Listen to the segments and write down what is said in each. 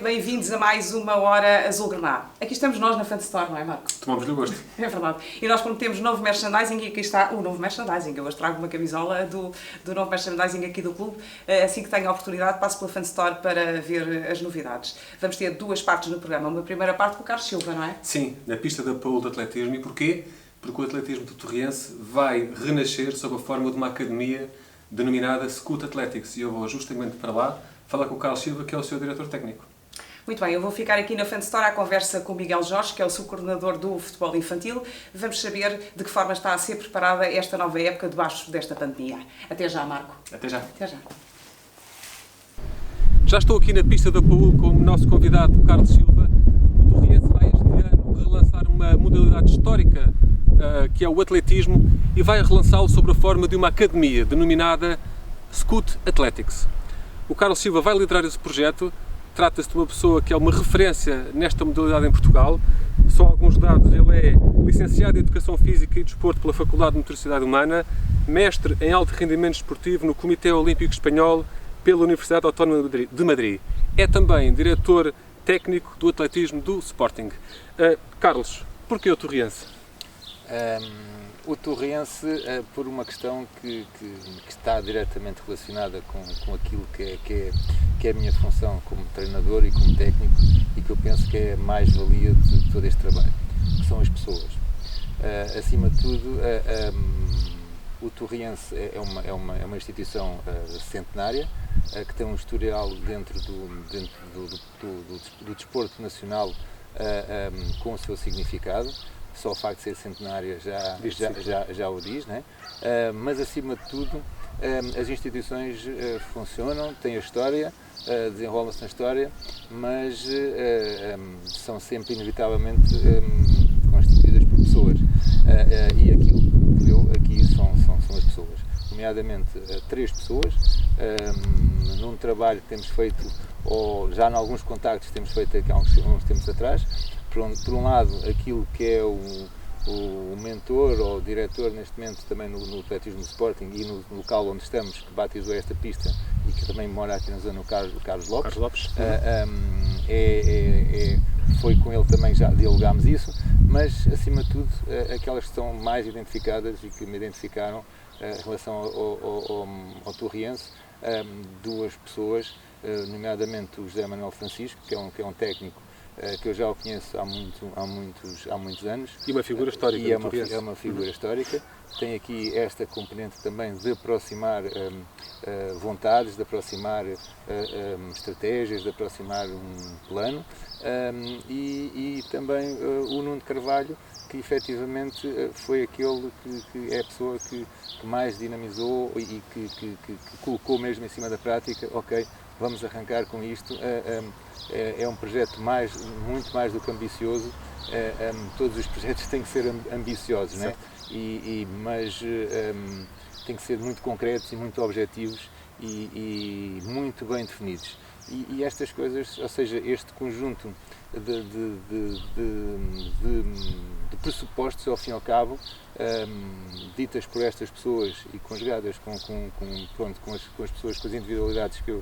bem-vindos a mais uma Hora Azul Granada. Aqui estamos nós na Fanstore, não é, Marco? Tomamos-lhe o gosto. É verdade. E nós prometemos novo merchandising e aqui está o novo merchandising. Eu hoje trago uma camisola do novo merchandising aqui do clube. Assim que tenho a oportunidade, passo pela Fanstore para ver as novidades. Vamos ter duas partes no programa. Uma primeira parte com o Carlos Silva, não é? Sim, na pista da Paul de atletismo. E porquê? Porque o atletismo do Torriense vai renascer sob a forma de uma academia denominada Scoot Athletics. E eu vou justamente para lá falar com o Carlos Silva, que é o seu diretor técnico. Muito bem, eu vou ficar aqui na Fanstore à conversa com o Miguel Jorge, que é o subcoordenador do futebol infantil. Vamos saber de que forma está a ser preparada esta nova época debaixo desta pandemia. Até já, Marco. Até já. Até já. Já estou aqui na pista da Paul com o nosso convidado, Carlos Silva. O Torriense vai este ano relançar uma modalidade histórica, que é o atletismo, e vai relançá-lo sob a forma de uma academia denominada Scoot Athletics. O Carlos Silva vai liderar esse projeto. Trata-se de uma pessoa que é uma referência nesta modalidade em Portugal. Só alguns dados: ele é licenciado em Educação Física e Desporto pela Faculdade de Motricidade Humana, mestre em Alto Rendimento Desportivo no Comitê Olímpico Espanhol pela Universidade Autónoma de Madrid. É também diretor técnico do atletismo do Sporting. Carlos, porquê o Torriense? O Torriense, por uma questão que está diretamente relacionada com aquilo que é a minha função como treinador e como técnico, e que eu penso que é a mais-valia de todo este trabalho, que são as pessoas. Acima de tudo, o Torriense é uma instituição centenária, que tem um historial dentro do desporto nacional com o seu significado. Só o facto de ser centenária já o diz, né? Mas acima de tudo as instituições funcionam, têm a história, desenrolam-se na história, mas são sempre inevitavelmente constituídas por pessoas, e aquilo que eu aqui são as pessoas, nomeadamente 3 pessoas, num trabalho que temos feito, ou já em alguns contactos que temos feito aqui há uns tempos atrás. Por um lado, aquilo que é o mentor ou o diretor neste momento também no atletismo do Sporting e no local onde estamos, que batizou esta pista e que também mora aqui na zona, o Carlos Lopes. Foi com ele também, já dialogámos isso, mas acima de tudo aquelas que estão mais identificadas e que me identificaram em relação ao Torriense, 2 pessoas, nomeadamente o José Manuel Francisco, que é um técnico que eu já o conheço há muitos anos. E uma figura histórica. E é uma figura histórica. Tem aqui esta componente também de aproximar vontades, de aproximar estratégias, de aproximar um plano. E também o Nuno Carvalho, que efetivamente foi aquele que é a pessoa que mais dinamizou e que colocou mesmo em cima da prática. Ok, vamos arrancar com isto. É um projeto muito mais do que ambicioso. Todos os projetos têm que ser ambiciosos, né? Mas têm que ser muito concretos e muito objetivos e muito bem definidos. E estas coisas, ou seja, este conjunto de pressupostos, ao fim e ao cabo, ditas por estas pessoas e conjugadas com as pessoas, com as individualidades que eu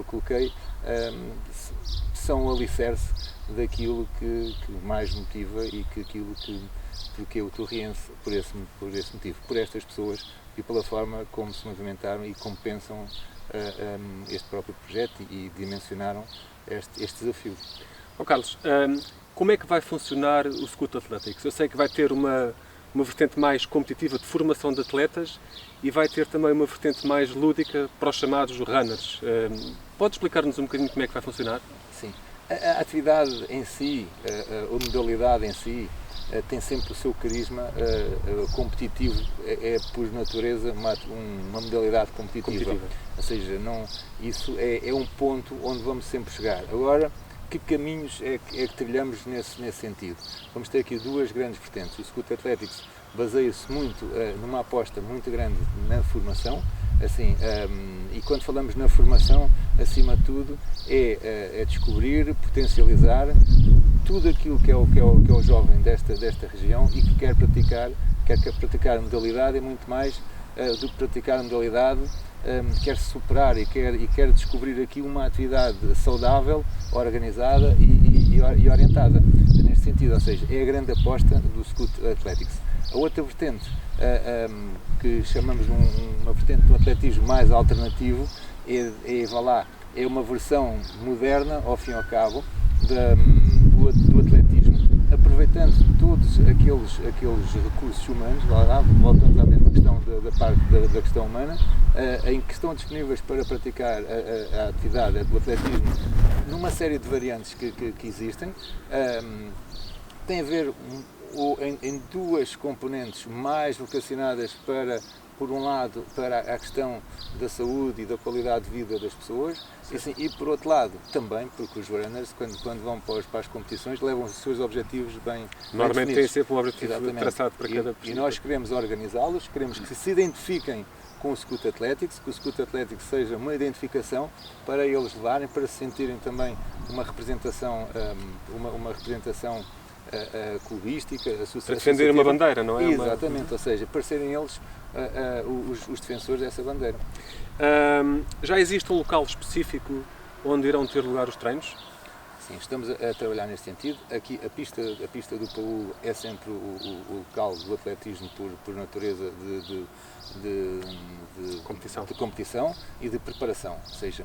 coloquei, são o alicerce daquilo que mais motiva e porque o Torriense, por esse motivo, por estas pessoas e pela forma como se movimentaram e como pensam este próprio projeto e dimensionaram este desafio. Carlos, como é que vai funcionar o Scoot Athletics? Eu sei que vai ter uma vertente mais competitiva de formação de atletas e vai ter também uma vertente mais lúdica para os chamados runners. Pode explicar-nos um bocadinho como é que vai funcionar? Sim. A atividade em si, a modalidade em si, tem sempre o seu carisma competitivo, é por natureza uma modalidade competitiva. Ou seja, isso é um ponto onde vamos sempre chegar. Agora, que caminhos é que trilhamos nesse sentido? Vamos ter aqui 2 grandes vertentes. O Scoot Athletics baseia-se muito numa aposta muito grande na formação, assim, e quando falamos na formação, acima de tudo, é descobrir, potencializar tudo aquilo que é o jovem desta região e que quer praticar a modalidade, é muito mais do que praticar a modalidade, quer se superar e quer descobrir aqui uma atividade saudável, organizada e orientada neste sentido, ou seja, é a grande aposta do Scout Athletics. A outra vertente, que chamamos uma vertente do atletismo mais alternativo, é uma versão moderna, ao fim e ao cabo, do atletismo, aproveitando todos aqueles recursos humanos, voltamos à mesma questão da parte da questão humana, em que estão disponíveis para praticar a atividade do atletismo numa série de variantes que existem. Tem a ver em duas componentes mais vocacionadas para, por um lado, para a questão da saúde e da qualidade de vida das pessoas, e por outro lado, também, porque os runners, quando vão para as competições, levam os seus objetivos bem Normalmente tem sempre um objetivo traçado para cada pessoa. E nós queremos organizá-los, queremos que se identifiquem com o Scout Athletics, que o Scout Athletics seja uma identificação para eles levarem, para se sentirem também uma representação clubística, para defender uma bandeira, não é? Exatamente, ou seja, para serem eles os defensores dessa bandeira. Já existe um local específico onde irão ter lugar os treinos? Sim, estamos a trabalhar nesse sentido. Aqui a pista do Paúl é sempre o local do atletismo por natureza de competição e de preparação, ou seja,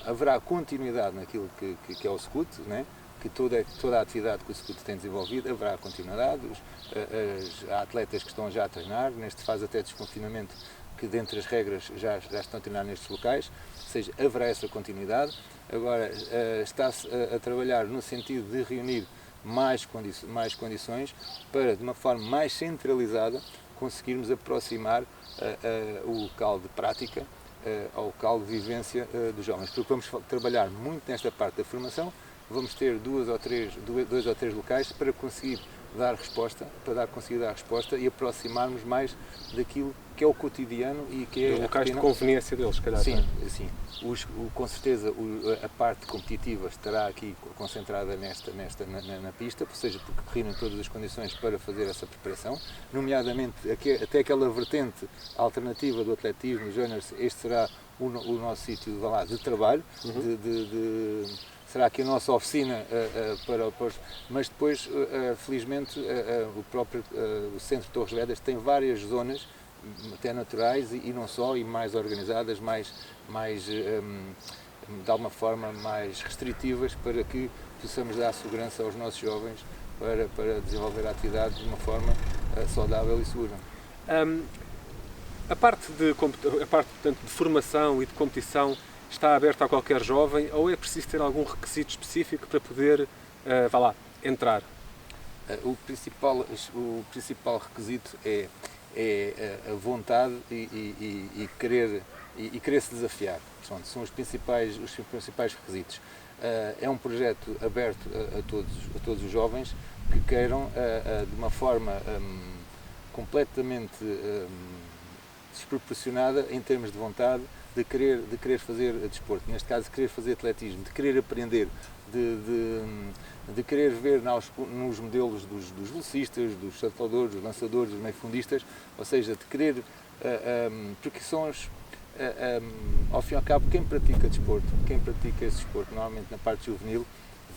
haverá continuidade naquilo que é o Scout, né? Que toda a atividade que o Scout tem desenvolvido haverá continuidade. Há atletas que estão já a treinar, neste fase até desconfinamento, que dentre as regras já estão a treinar nestes locais, ou seja, haverá essa continuidade. Agora está-se a trabalhar no sentido de reunir mais condições para, de uma forma mais centralizada, conseguirmos aproximar o local de prática ao local de vivência dos jovens, porque vamos trabalhar muito nesta parte da formação. Vamos ter dois ou três locais para conseguir dar resposta e aproximarmos mais daquilo que é o cotidiano e que é locais de conveniência deles, se calhar. Sim, sim. Com certeza a parte competitiva estará aqui concentrada na pista, ou seja, porque reúnem todas as condições para fazer essa preparação, nomeadamente até aquela vertente alternativa do atletismo, os juniors. Este será o nosso sítio de trabalho, será aqui a nossa oficina mas depois, felizmente, o Centro de Torres Vedras tem várias zonas, até naturais e não só, e mais organizadas, mais de alguma forma mais restritivas, para que possamos dar segurança aos nossos jovens para desenvolver a atividade de uma forma saudável e segura. A parte portanto, de formação e de competição está aberta a qualquer jovem, ou é preciso ter algum requisito específico para poder, entrar? O principal requisito é a vontade e querer se desafiar. Pronto, são os principais requisitos. É um projeto aberto a todos os jovens que queiram, de uma forma completamente desproporcionada em termos de vontade, de querer fazer desporto, neste caso de querer fazer atletismo, de querer aprender, de querer ver nos modelos dos velocistas, dos saltadores, dos lançadores, dos meio-fundistas, ou seja, de querer, porque são ao fim e ao cabo, quem pratica desporto, quem pratica esse desporto, normalmente na parte juvenil,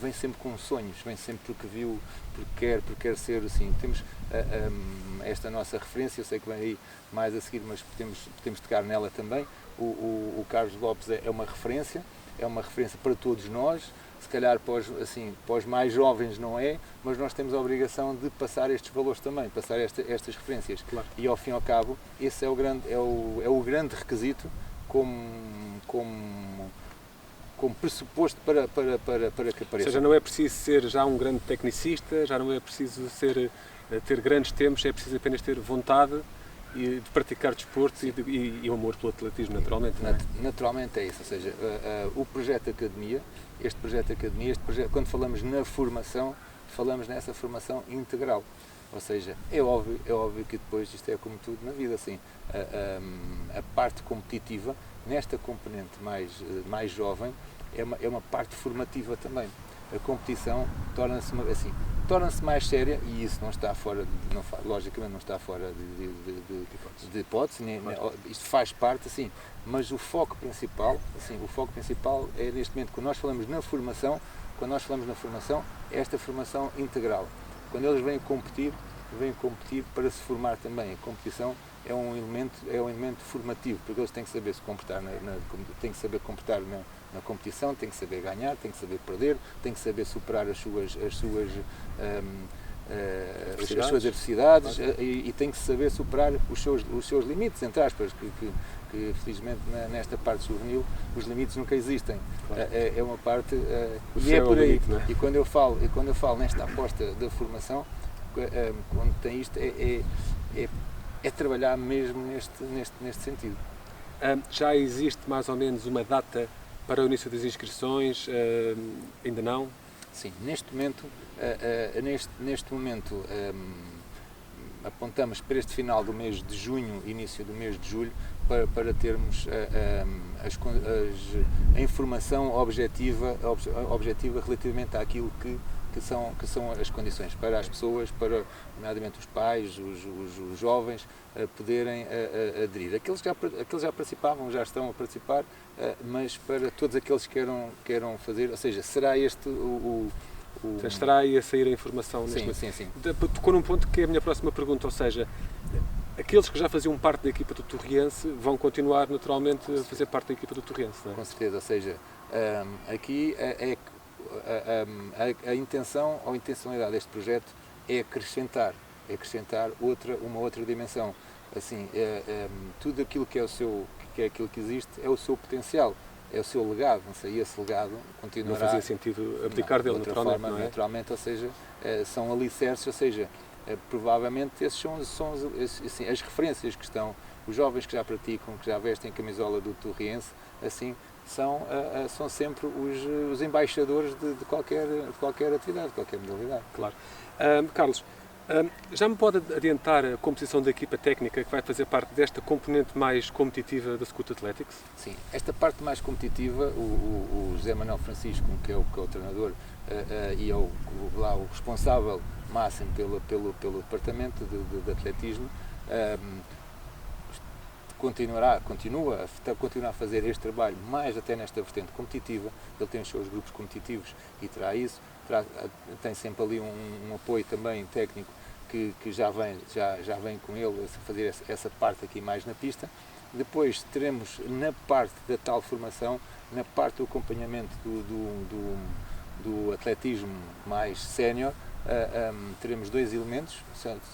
vem sempre com sonhos, vem sempre porque viu, porque quer ser assim. Temos esta nossa referência, eu sei que vem aí mais a seguir, mas podemos tocar nela também. O Carlos Lopes é uma referência para todos nós, se calhar para os mais jovens não é, mas nós temos a obrigação de passar estes valores também, passar estas referências. Claro. E ao fim e ao cabo, esse é o grande requisito como pressuposto para que apareça. Ou seja, não é preciso ser já um grande tecnicista, já não é preciso ter grandes tempos, é preciso apenas ter vontade de praticar desporto e o amor pelo atletismo, naturalmente. Não é? Naturalmente é isso, ou seja, o projeto Academia, quando falamos na formação, falamos nessa formação integral. Ou seja, é óbvio que depois isto é como tudo na vida, assim, a parte competitiva, nesta componente mais jovem, é uma parte formativa também. A competição torna-se assim, torna-se mais séria, e isso não está fora, logicamente não está fora de hipótese, isto faz parte, assim, mas o foco principal é neste momento, quando nós falamos na formação, é esta formação integral. Quando eles vêm competir para se formar também. A competição é um elemento formativo, porque eles têm que saber se comportar têm que saber comportar na competição, têm que saber ganhar, têm que saber perder, têm que saber superar as suas adversidades e têm que saber superar os seus limites, entre aspas, que felizmente nesta parte juvenil os limites nunca existem. Claro. É uma parte e é por aí. Limite, não é? E quando eu falo nesta aposta da formação, quando tem isto é trabalhar mesmo neste sentido. Já existe mais ou menos uma data para o início das inscrições? Ainda não? Sim, neste momento apontamos para este final do mês de junho, início do mês de julho, para termos a informação objetiva relativamente àquilo que são as condições para as pessoas, nomeadamente os pais, os jovens, poderem aderir. Aqueles que já participavam, já estão a participar, mas para todos aqueles que queiram fazer, ou seja, será este Estará aí a sair a informação neste momento. Sim. Tocou num ponto que é a minha próxima pergunta, ou seja, aqueles que já faziam parte da equipa do Torriense vão continuar naturalmente a fazer parte da equipa do Torriense, não é? Com certeza, ou seja, aqui a intenção ou a intencionalidade deste projeto é acrescentar uma outra dimensão. Assim, tudo aquilo que é aquilo que existe é o seu potencial, é o seu legado, não sei, e esse legado continuará. Não fazia sentido abdicar dele, naturalmente, não é? Naturalmente, ou seja, são alicerces, ou seja, provavelmente esses são assim, as referências que estão, os jovens que já praticam, que já vestem a camisola do Torriense, assim, são sempre os embaixadores de qualquer atividade, de qualquer modalidade. Claro. Carlos, já me pode adiantar a composição da equipa técnica que vai fazer parte desta componente mais competitiva da Scoot Athletics? Sim, esta parte mais competitiva, o José Manuel Francisco, que é o treinador e é o responsável máximo pelo departamento de atletismo, continua a fazer este trabalho mais até nesta vertente competitiva. Ele tem os seus grupos competitivos e terá isso. Tem sempre ali um apoio também técnico que já vem com ele a fazer essa parte aqui mais na pista. Depois teremos na parte da tal formação, na parte do acompanhamento do atletismo mais sénior, teremos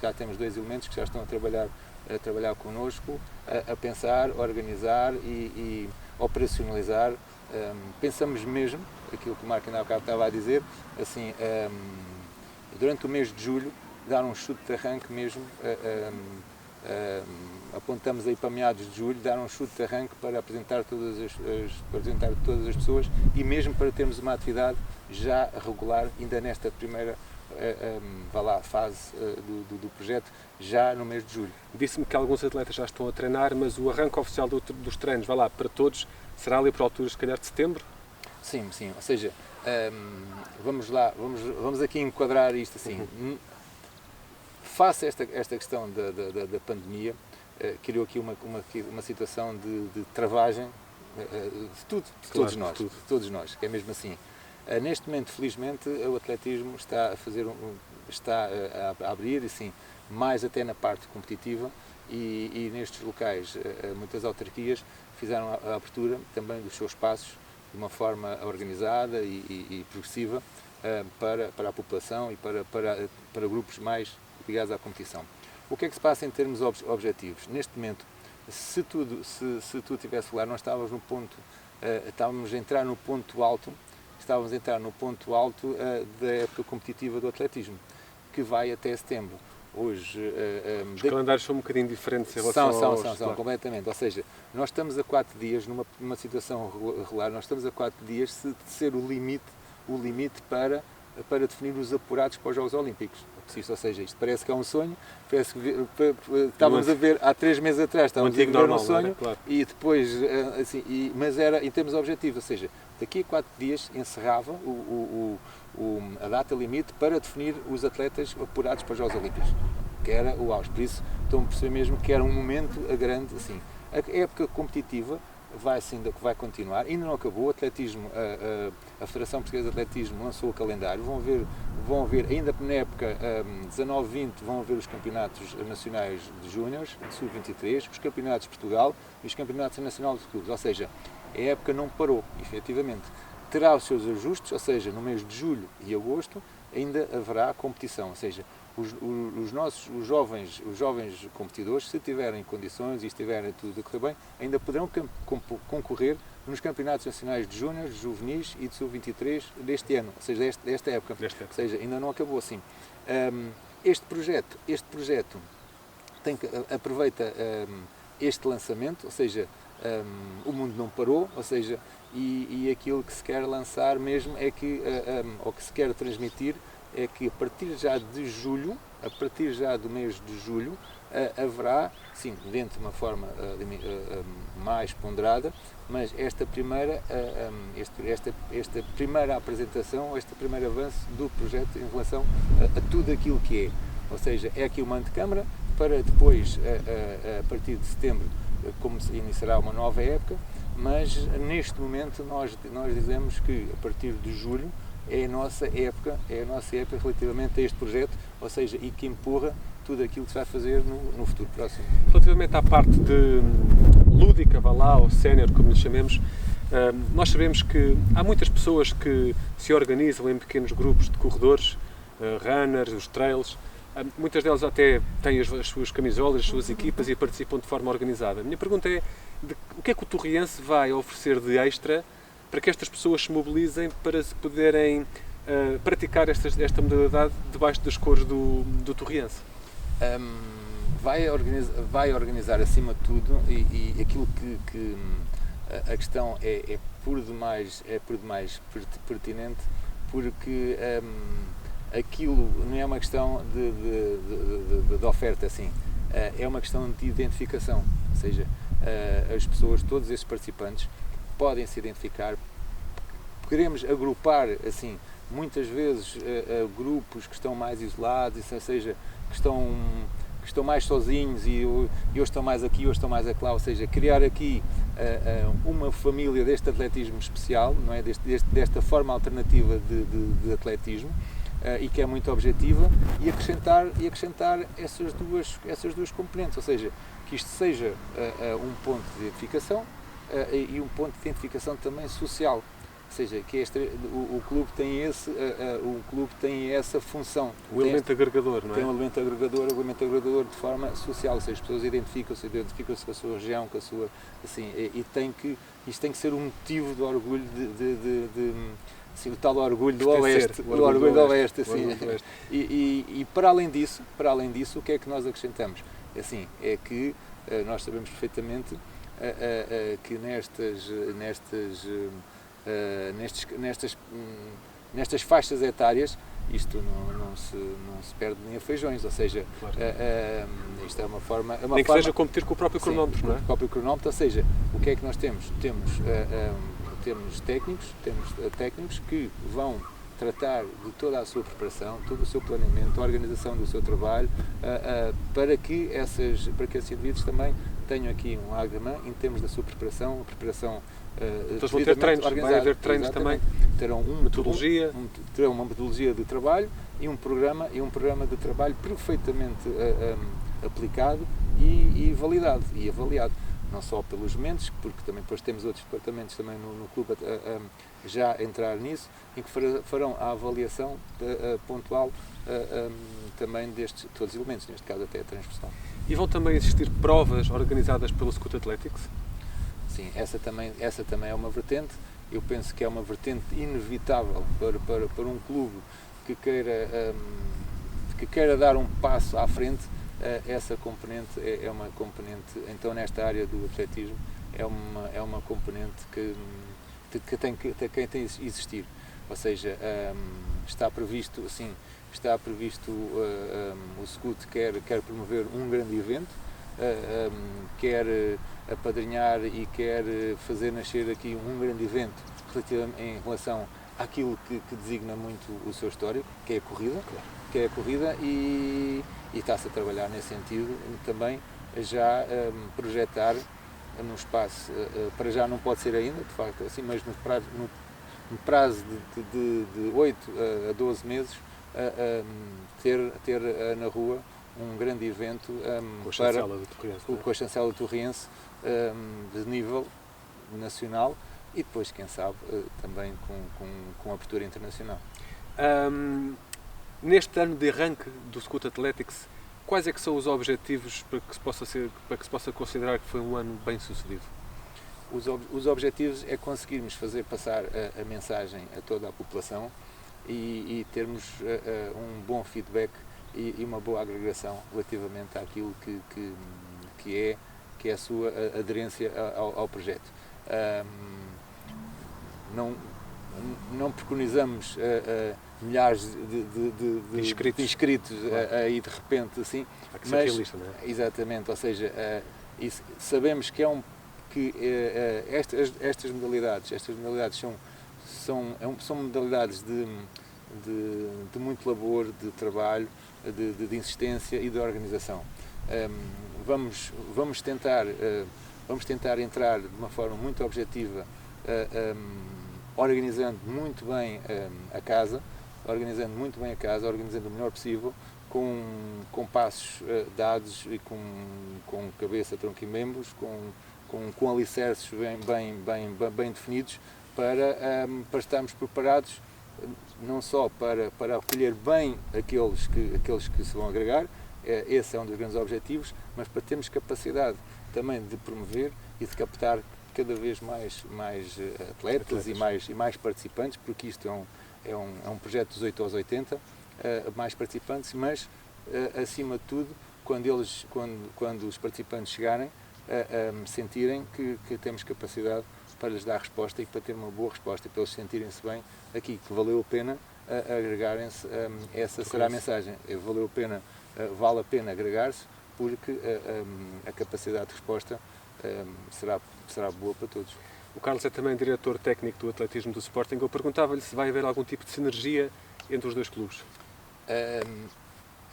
já temos dois elementos que já estão a trabalhar connosco, a pensar, organizar e operacionalizar. Pensamos mesmo, aquilo que o Marco ainda há bocado estava a dizer, assim, durante o mês de julho, dar um chute de arranque mesmo, apontamos aí para meados de julho, dar um chute de arranque para apresentar todas as pessoas e mesmo para termos uma atividade já regular, ainda nesta primeira fase do projeto, já no mês de julho. Disse-me que alguns atletas já estão a treinar, mas o arranque oficial dos treinos, para todos, será ali por alturas, se calhar, de setembro? Sim, ou seja, vamos aqui enquadrar isto assim. Face a esta questão da pandemia, criou aqui uma situação de travagem de todos nós, que é mesmo assim. Neste momento, felizmente, o atletismo está a abrir, assim, mais até na parte competitiva e nestes locais, muitas autarquias fizeram a abertura também dos seus espaços de uma forma organizada e progressiva para a população e para grupos mais ligados à competição. O que é que se passa em termos objetivos? Neste momento, se tudo tivesse lugar, nós estávamos a entrar no ponto alto da época competitiva do atletismo, que vai até setembro. Hoje, os calendários são um bocadinho diferentes em relação são completamente. Ou seja, nós estamos a 4 dias numa situação regular, nós estamos a 4 dias de ser o limite para definir os apurados para os Jogos Olímpicos. ou seja, isto parece que é um sonho, parece que estávamos a ver há 3 meses atrás, estávamos a ver normal, um sonho, era, claro. e depois, assim, mas era em termos objetivos, ou seja, daqui a 4 dias encerrava a data limite para definir os atletas apurados para os Jogos Olímpicos, que era o auge. Por isso, estão a perceber mesmo que era um momento grande, assim. A época competitiva vai continuar, ainda não acabou. O atletismo, a Federação Portuguesa de Atletismo lançou o calendário, vão haver ainda na época 19-20, vão haver os campeonatos nacionais de júniores, de sub-23, os campeonatos de Portugal e os campeonatos nacionais de clubes, ou seja, a época não parou, efetivamente. Terá os seus ajustes, ou seja, no mês de julho e agosto ainda haverá competição, ou seja, os jovens competidores, se tiverem condições e estiverem tudo a correr bem, ainda poderão concorrer nos campeonatos nacionais de júniores, de juvenis e de sub-23 deste ano, ou seja, desta época. Ou seja, ainda não acabou assim. Este projeto aproveita este lançamento, ou seja, o mundo não parou, ou seja, e aquilo que se quer lançar mesmo é que, ou que se quer transmitir, é que a partir já de julho, a partir já do mês de julho, haverá, sim, dentro de uma forma mais ponderada, mas esta primeira apresentação, este primeiro avanço do projeto em relação a tudo aquilo que é. Ou seja, é aqui uma antecâmara para depois, a partir de setembro, como se iniciará uma nova época, mas neste momento nós dizemos que a partir de julho é a nossa época relativamente a este projeto, ou seja, e que empurra tudo aquilo que se vai fazer no futuro próximo. Relativamente à parte de lúdica, vá lá, ou sénior, como lhe chamemos, nós sabemos que há muitas pessoas que se organizam em pequenos grupos de corredores, runners, os trails. Muitas delas até têm as suas camisolas, as suas equipas e participam de forma organizada. A minha pergunta é, o que é que o Torriense vai oferecer de extra para que estas pessoas se mobilizem para se poderem praticar esta modalidade debaixo das cores do Torriense? Vai organizar acima de tudo, e aquilo que a questão é por demais pertinente, porque aquilo não é uma questão de oferta, assim, é uma questão de identificação, ou seja, as pessoas, todos esses participantes podem se identificar. Queremos agrupar, assim, muitas vezes grupos que estão mais isolados, ou seja, que estão mais sozinhos e hoje estão mais aqui, hoje estão mais acolá, ou seja, criar aqui uma família deste atletismo especial, não é? Desta forma alternativa de atletismo, e que é muito objetiva, e acrescentar essas duas componentes, ou seja, que isto seja um ponto de identificação e um ponto de identificação também social. Ou seja, que o clube tem essa função. O elemento agregador, não é? Tem um elemento agregador de forma social, ou seja, as pessoas identificam-se com a sua região, com a sua, assim, isto tem que ser um motivo de orgulho assim, o tal orgulho do Oeste, o orgulho do Oeste, assim. E para além disso, o que é que nós acrescentamos? Assim, é que nós sabemos perfeitamente que nestas faixas etárias isto não se perde nem a feijões, ou seja, claro. Isto é uma forma... Nem que seja competir com o próprio cronómetro, sim, não é? Com o próprio cronómetro, ou seja, o que é que nós temos? Temos técnicos que vão tratar de toda a sua preparação, todo o seu planeamento, a organização do seu trabalho, para que esses indivíduos também tenham aqui um agremã em termos da sua preparação, então vão ter treinos, vai haver treinos também, terão uma metodologia de trabalho e um programa de trabalho perfeitamente aplicado e validado e avaliado, não só pelos mentes, porque também depois temos outros departamentos também no clube já a entrar nisso, em que farão a avaliação pontual também destes todos os elementos, neste caso até a transversal. E vão também existir provas organizadas pelo Scoot Athletics? Sim, essa também é uma vertente. Eu penso que é uma vertente inevitável para um clube que queira dar um passo à frente. Essa componente é uma componente, então nesta área do atletismo, é uma componente que tem que existir. Ou seja, está previsto, assim, está previsto, o SCUT quer promover um grande evento, quer apadrinhar e quer fazer nascer aqui um grande evento em relação àquilo que designa muito o seu histórico, que é a corrida, e está-se a trabalhar nesse sentido também, já projetar no espaço, para já não pode ser ainda, de facto, assim, mas no prazo de 8 a 12 meses, ter na rua um grande evento com a chancela torriense de nível nacional e depois, quem sabe, também com abertura internacional. Neste ano de arranque do SCUT Athletics, quais é que são os objetivos para que se possa considerar que foi um ano bem sucedido? Os objetivos é conseguirmos fazer passar a mensagem a toda a população e termos um bom feedback e uma boa agregação relativamente àquilo que é a sua aderência ao projeto. Não preconizamos milhares de inscritos aí de repente assim, mas realista, não é? Exatamente, ou seja, sabemos que estas modalidades são modalidades de muito labor, de trabalho, de insistência e de organização. Vamos tentar entrar de uma forma muito objetiva, organizando muito bem a casa, organizando o melhor possível, com passos dados e com cabeça, tronco e membros, com alicerces bem definidos, para estarmos preparados não só para acolher bem aqueles que se vão agregar, esse é um dos grandes objetivos, mas para termos capacidade também de promover e de captar cada vez mais atletas e mais participantes, porque isto é um projeto dos 8 aos 80, mais participantes, mas acima de tudo, quando os participantes chegarem, sentirem que temos capacidade para lhes dar resposta e para ter uma boa resposta, para eles sentirem-se bem aqui, que valeu a pena agregarem-se. Essa será a mensagem. Vale a pena agregar-se, porque a capacidade de resposta será boa para todos. O Carlos é também diretor técnico do atletismo do Sporting. Eu perguntava-lhe se vai haver algum tipo de sinergia entre os dois clubes.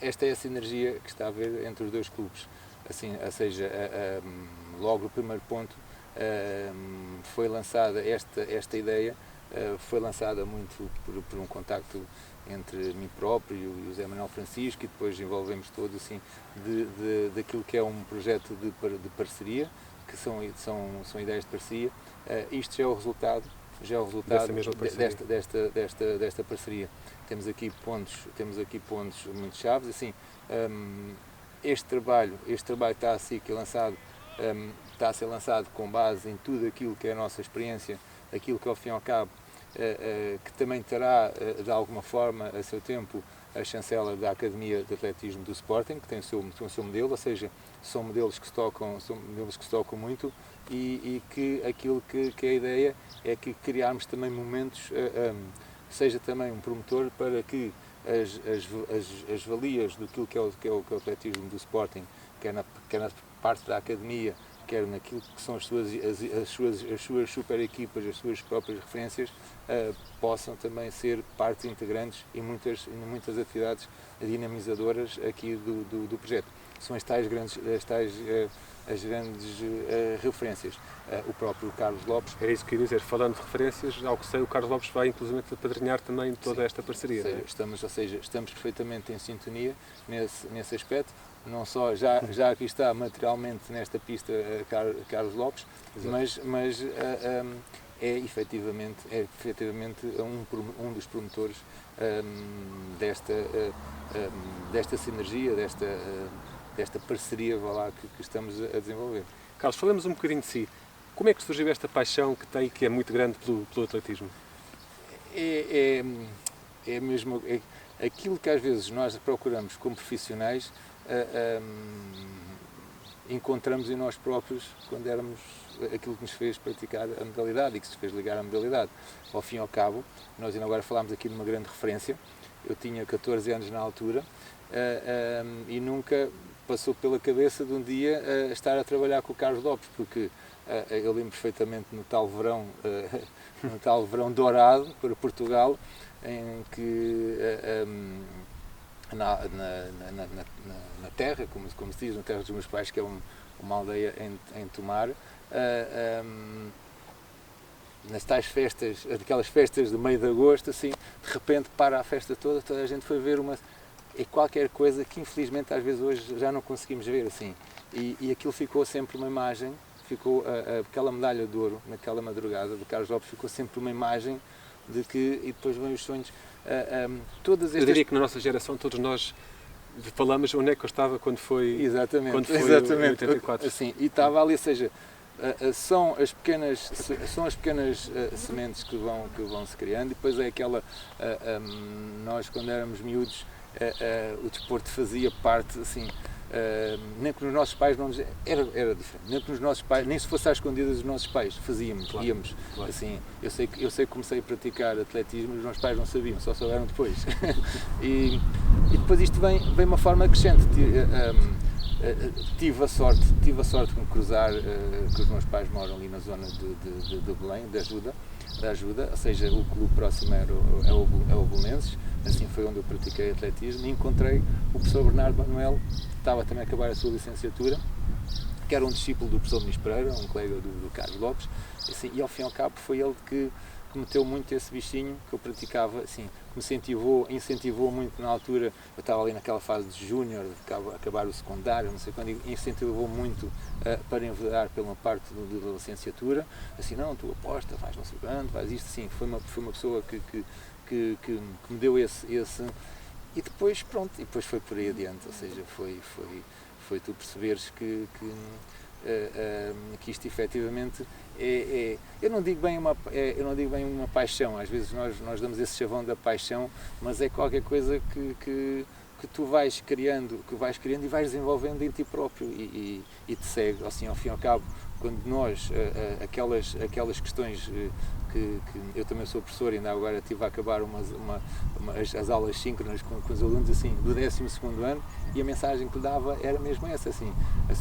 Esta é a sinergia que está a haver entre os dois clubes. Assim, ou seja, logo no primeiro ponto, foi lançada esta ideia, foi lançada muito por um contacto entre mim próprio e o José Manuel Francisco, e depois envolvemos todos assim daquilo que é um projeto de parceria, que são ideias de parceria. Isto já é o resultado desta parceria. Temos aqui pontos muito chaves. Assim, este trabalho está a ser lançado com base em tudo aquilo que é a nossa experiência, aquilo que ao fim e ao cabo, que também terá de alguma forma a seu tempo a chancela da Academia de Atletismo do Sporting, que tem o seu modelo, ou seja, são modelos que se tocam muito, e que aquilo que é a ideia é que criarmos também momentos, seja também um promotor para que as valias do que é o atletismo do Sporting, quer na parte da Academia, quer naquilo que são as suas super equipas, as suas próprias referências, possam também ser partes integrantes em muitas atividades dinamizadoras aqui do projeto. São as grandes referências. O próprio Carlos Lopes... É isso que eu ia dizer. Falando de referências, ao que sei, o Carlos Lopes vai inclusive apadrinhar também toda esta parceria. Estamos perfeitamente em sintonia nesse aspecto. Não só já aqui está materialmente nesta pista Carlos Lopes, mas é efetivamente um dos promotores desta sinergia, desta parceria que estamos a desenvolver. Carlos, falamos um bocadinho de si. Como é que surgiu esta paixão que tem, que é muito grande pelo atletismo? É mesmo aquilo que às vezes nós procuramos como profissionais. encontramos em nós próprios quando éramos aquilo que nos fez praticar a modalidade e que nos fez ligar à modalidade. Ao fim e ao cabo, nós ainda agora falámos aqui de uma grande referência. Eu tinha 14 anos na altura e nunca passou pela cabeça de um dia estar a trabalhar com o Carlos Lopes, porque eu lembro perfeitamente no tal verão dourado para Portugal, em que na terra, como se diz, na terra dos meus pais, que é uma aldeia em Tomar, nas tais festas, aquelas festas de meio de agosto, assim, de repente para a festa toda a gente foi ver qualquer coisa que infelizmente às vezes hoje já não conseguimos ver, assim, e aquilo ficou sempre uma imagem, ficou aquela medalha de ouro naquela madrugada do Carlos Lopes, ficou sempre uma imagem de que, e depois vêm os sonhos, todas estas... Eu diria que na nossa geração todos nós falamos onde é que eu estava quando foi, exatamente, 84. Assim, e estava ali, ou seja, são as pequenas sementes que vão se criando, e depois é aquela, nós quando éramos miúdos, o desporto fazia parte, assim, nem que nos nossos pais não nos... era diferente, nem que nos nossos pais, nem se fosse às escondidas dos nossos pais, fazíamos, claro, íamos, claro. Assim, eu sei que comecei a praticar atletismo, os meus pais não sabiam, só souberam depois. e depois isto vem uma forma crescente. Tive a sorte de me cruzar, que os meus pais moram ali na zona de Belém, da ajuda, ou seja, o clube próximo é o Belenenses, assim foi onde eu pratiquei atletismo, e encontrei o professor Bernardo Manuel, que estava também a acabar a sua licenciatura, que era um discípulo do professor Muniz Pereira, um colega do Carlos Lopes, assim, e ao fim e ao cabo foi ele que meteu muito esse bichinho que eu praticava, assim, me incentivou muito na altura. Eu estava ali naquela fase de júnior, de acabar o secundário, não sei quando, e incentivou muito para enveredar pela parte da licenciatura, assim, não, tu aposta, vais não sei quando, vais isto, sim, foi uma pessoa que me deu esse e depois, pronto, e depois foi por aí adiante, ou seja, foi tu perceberes que isto efetivamente eu não digo bem uma paixão, às vezes nós damos esse chavão da paixão, mas é qualquer coisa que tu vais criando e vais desenvolvendo em ti próprio e te segue, assim, ao fim e ao cabo, quando nós, aquelas questões que eu também sou professor e ainda agora estive a acabar as aulas síncronas com os alunos, assim, do 12º ano, e a mensagem que lhe dava era mesmo essa, assim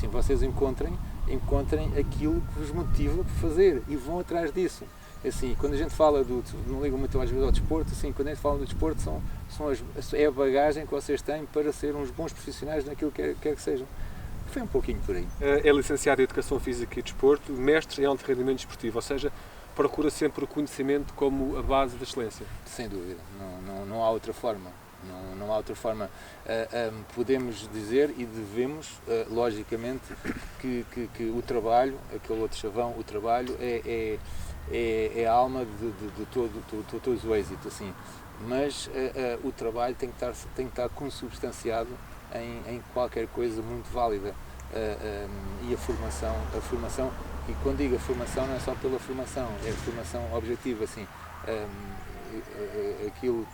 vocês encontrem aquilo que vos motiva por fazer e vão atrás disso. Assim, quando a gente fala não ligo muito às vezes ao desporto, assim, quando a gente fala do desporto é a bagagem que vocês têm para ser uns bons profissionais naquilo que quer que sejam. Foi um pouquinho por aí. É licenciado em Educação Física e Desporto, mestre em Alto Rendimento Desportivo, ou seja, procura sempre o conhecimento como a base da excelência. Sem dúvida, não há outra forma. Não há outra forma. Podemos dizer e devemos, logicamente, que o trabalho, aquele outro chavão, o trabalho é a alma de todo o êxito, assim. Mas o trabalho tem que estar consubstanciado em qualquer coisa muito válida. E a formação, e quando digo a formação não é só pela formação, é a formação objetiva, assim. Aquilo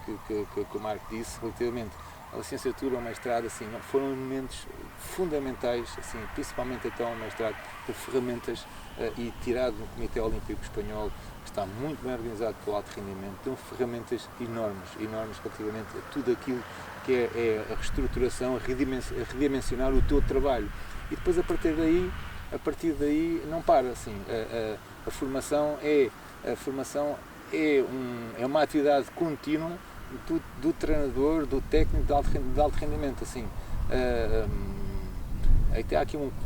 que o Marco disse relativamente à licenciatura ou mestrado, assim, foram elementos fundamentais, assim, principalmente então o mestrado, por ferramentas e tirado no Comitê Olímpico Espanhol, que está muito bem organizado pelo alto rendimento, dão ferramentas enormes relativamente a tudo aquilo que é a reestruturação, a redimensionar o teu trabalho. E depois a partir daí não para, assim, a formação é uma atividade contínua do treinador, do técnico de alto rendimento, assim. Até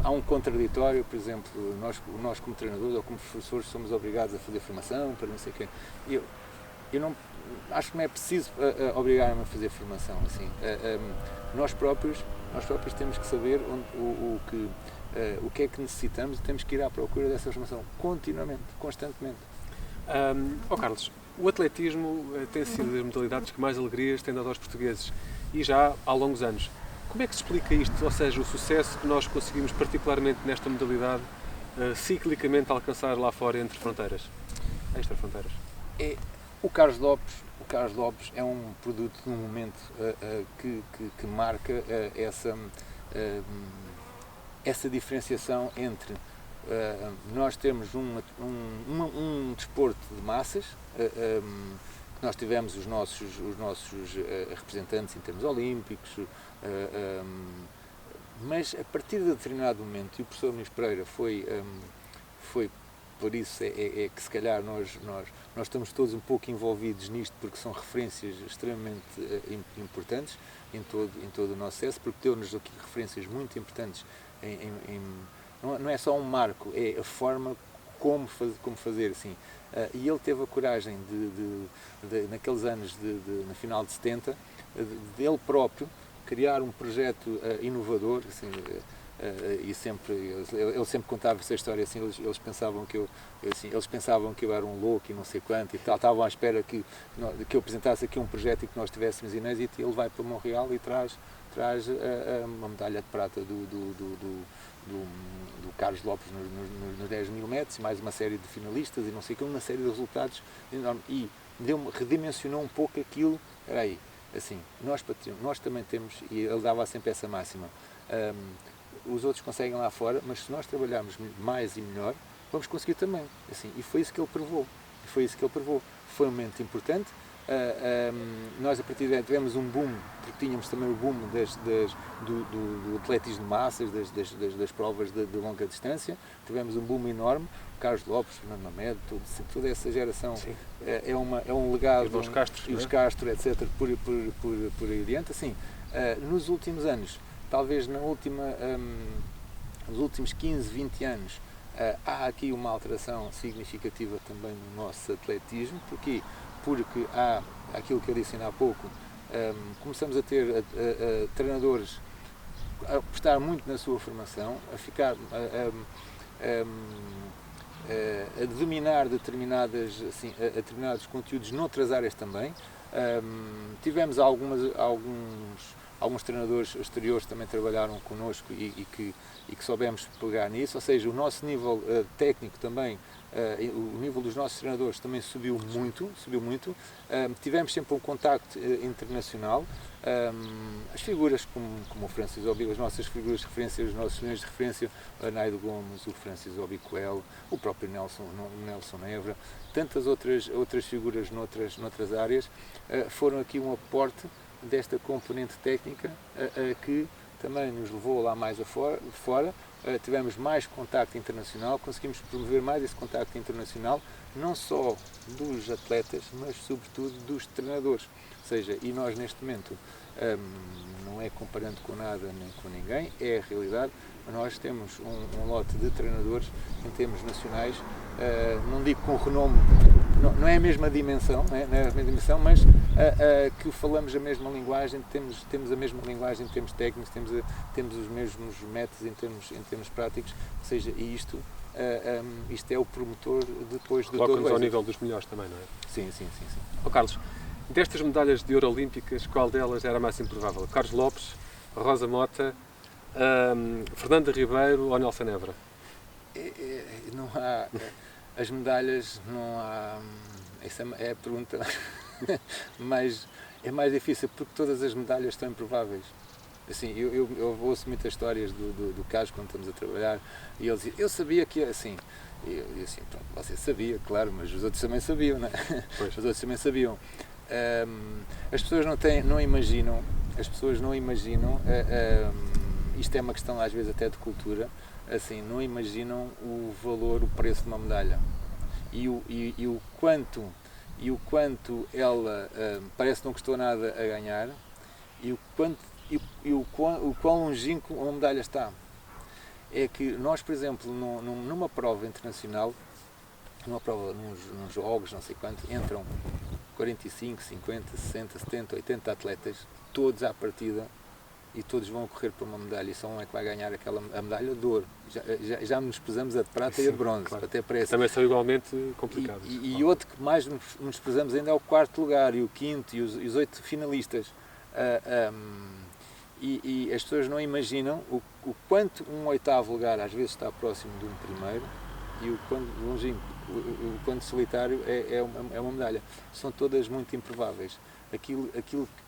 há um contraditório, por exemplo, nós como treinadores ou como professores somos obrigados a fazer formação para não sei o quê. Eu não acho que não é preciso obrigar-me a fazer formação, assim. Nós próprios temos que saber o que é que necessitamos e temos que ir à procura dessa formação continuamente, constantemente. Carlos, o atletismo tem sido das modalidades que mais alegrias tem dado aos portugueses e já há longos anos. Como é que se explica isto? Ou seja, o sucesso que nós conseguimos, particularmente nesta modalidade, ciclicamente alcançar lá fora extra-fronteiras? O Carlos Lopes é um produto de um momento que marca essa diferenciação entre nós temos um desporto de massas, nós tivemos os nossos representantes em termos olímpicos, mas a partir de determinado momento, e o professor Muniz Pereira foi por isso que se calhar nós estamos todos um pouco envolvidos nisto, porque são referências extremamente importantes em todo o nosso processo, porque deu-nos aqui referências muito importantes não é só um marco, é a forma como fazer assim. E ele teve a coragem naqueles anos, no final de 70, ele próprio criar um projeto inovador, assim, e ele sempre contava essa história assim, eles pensavam que eu era um louco e não sei quanto e tal, estavam à espera que eu apresentasse aqui um projeto e que nós tivéssemos em êxito. Ele vai para Montreal e traz uma medalha de prata do Carlos Lopes nos 10.000 metros, e mais uma série de finalistas e não sei o que, uma série de resultados enormes, e redimensionou um pouco aquilo. Espera aí, assim, nós também temos, e ele dava sempre essa máxima, os outros conseguem lá fora, mas se nós trabalharmos mais e melhor, vamos conseguir também. Assim, e foi isso que ele provou. Foi um momento importante. Nós a partir daí tivemos um boom, porque tínhamos também o boom do atletismo de massas, das provas de longa distância. Tivemos um boom enorme. O Carlos Lopes, Fernando Mamed, toda essa geração é um legado. E os Castro, etc. Por aí adiante. Assim, nos últimos anos, talvez nos últimos 15, 20 anos, há aqui uma alteração significativa também no nosso atletismo. Porquê? Porque há aquilo que eu disse ainda há pouco, começamos a ter treinadores a apostar muito na sua formação, a ficar a dominar determinados conteúdos noutras áreas também. Tivemos alguns treinadores exteriores também trabalharam connosco e que soubemos pegar nisso, ou seja, o nosso nível técnico também, o nível dos nossos treinadores também subiu muito. Tivemos sempre um contacto internacional. As figuras como o Francis Obi, as nossas figuras de referência, os nossos senhores de referência, a Naido Gomes, o Francis Obi Coelho, o próprio Nelson Nevra, tantas outras figuras noutras áreas, foram aqui um aporte desta componente técnica que também nos levou lá mais fora. Tivemos mais contacto internacional, conseguimos promover mais esse contacto internacional, não só dos atletas, mas sobretudo dos treinadores. Ou seja, e nós neste momento, não é comparando com nada nem com ninguém, é a realidade, nós temos um lote de treinadores em termos nacionais, não digo com renome, não é a mesma dimensão, mas que falamos a mesma linguagem, temos a mesma linguagem em termos técnicos, temos os mesmos métodos em termos práticos, ou seja, e isto é o promotor depois de todo o Coloca-nos ao nível dos melhores também, não é? Sim. Carlos, destas medalhas de ouro olímpicas, qual delas era mais improvável? Carlos Lopes, Rosa Mota, Fernanda Ribeiro ou Nelson Nevra? Não há... As medalhas, não há... Essa é a pergunta mas é mais difícil, porque todas as medalhas estão improváveis. Assim, eu ouço muitas histórias do Carlos quando estamos a trabalhar, e ele dizia, eu sabia que era assim. E eu assim, pronto, você sabia, claro, mas os outros também sabiam, não é? Os outros também sabiam. As pessoas não imaginam, isto é uma questão às vezes até de cultura, assim, não imaginam o valor, o preço de uma medalha e o quanto ela parece que não custou nada a ganhar e o quão longínquo uma medalha está. É que nós, por exemplo, numa prova internacional, nos jogos, não sei quanto, entram 45, 50, 60, 70, 80 atletas, todos à partida, e todos vão correr para uma medalha, e só um é que vai ganhar a medalha de ouro. Já nos pesamos a de prata e a de bronze. Claro. Até parece. Também são igualmente complicados. E outro que mais nos pesamos ainda é o quarto lugar, e o quinto, e os 8 finalistas. E as pessoas não imaginam o quanto um 8º lugar às vezes está próximo de um primeiro, e o quanto solitário é uma medalha. São todas muito improváveis. Aquilo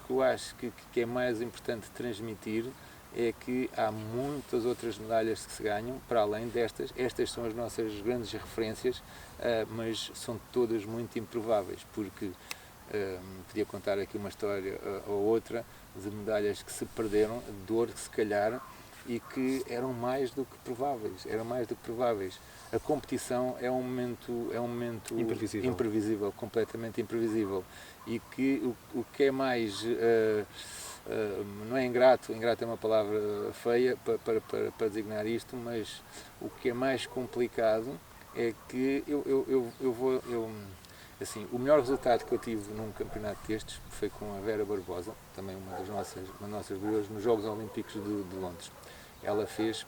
que eu acho que é mais importante transmitir é que há muitas outras medalhas que se ganham para além destas. Estas são as nossas grandes referências, mas são todas muito improváveis, porque podia contar aqui uma história ou outra de medalhas que se perderam, de ouro se calhar, e que eram mais do que prováveis. A competição é um momento imprevisível, completamente imprevisível, e que o que é mais não é ingrato é uma palavra feia para designar isto, mas o que é mais complicado é que assim, o melhor resultado que eu tive num campeonato destes foi com a Vera Barbosa, também uma das nossas gloriosas, nos Jogos Olímpicos de Londres. Ela fez,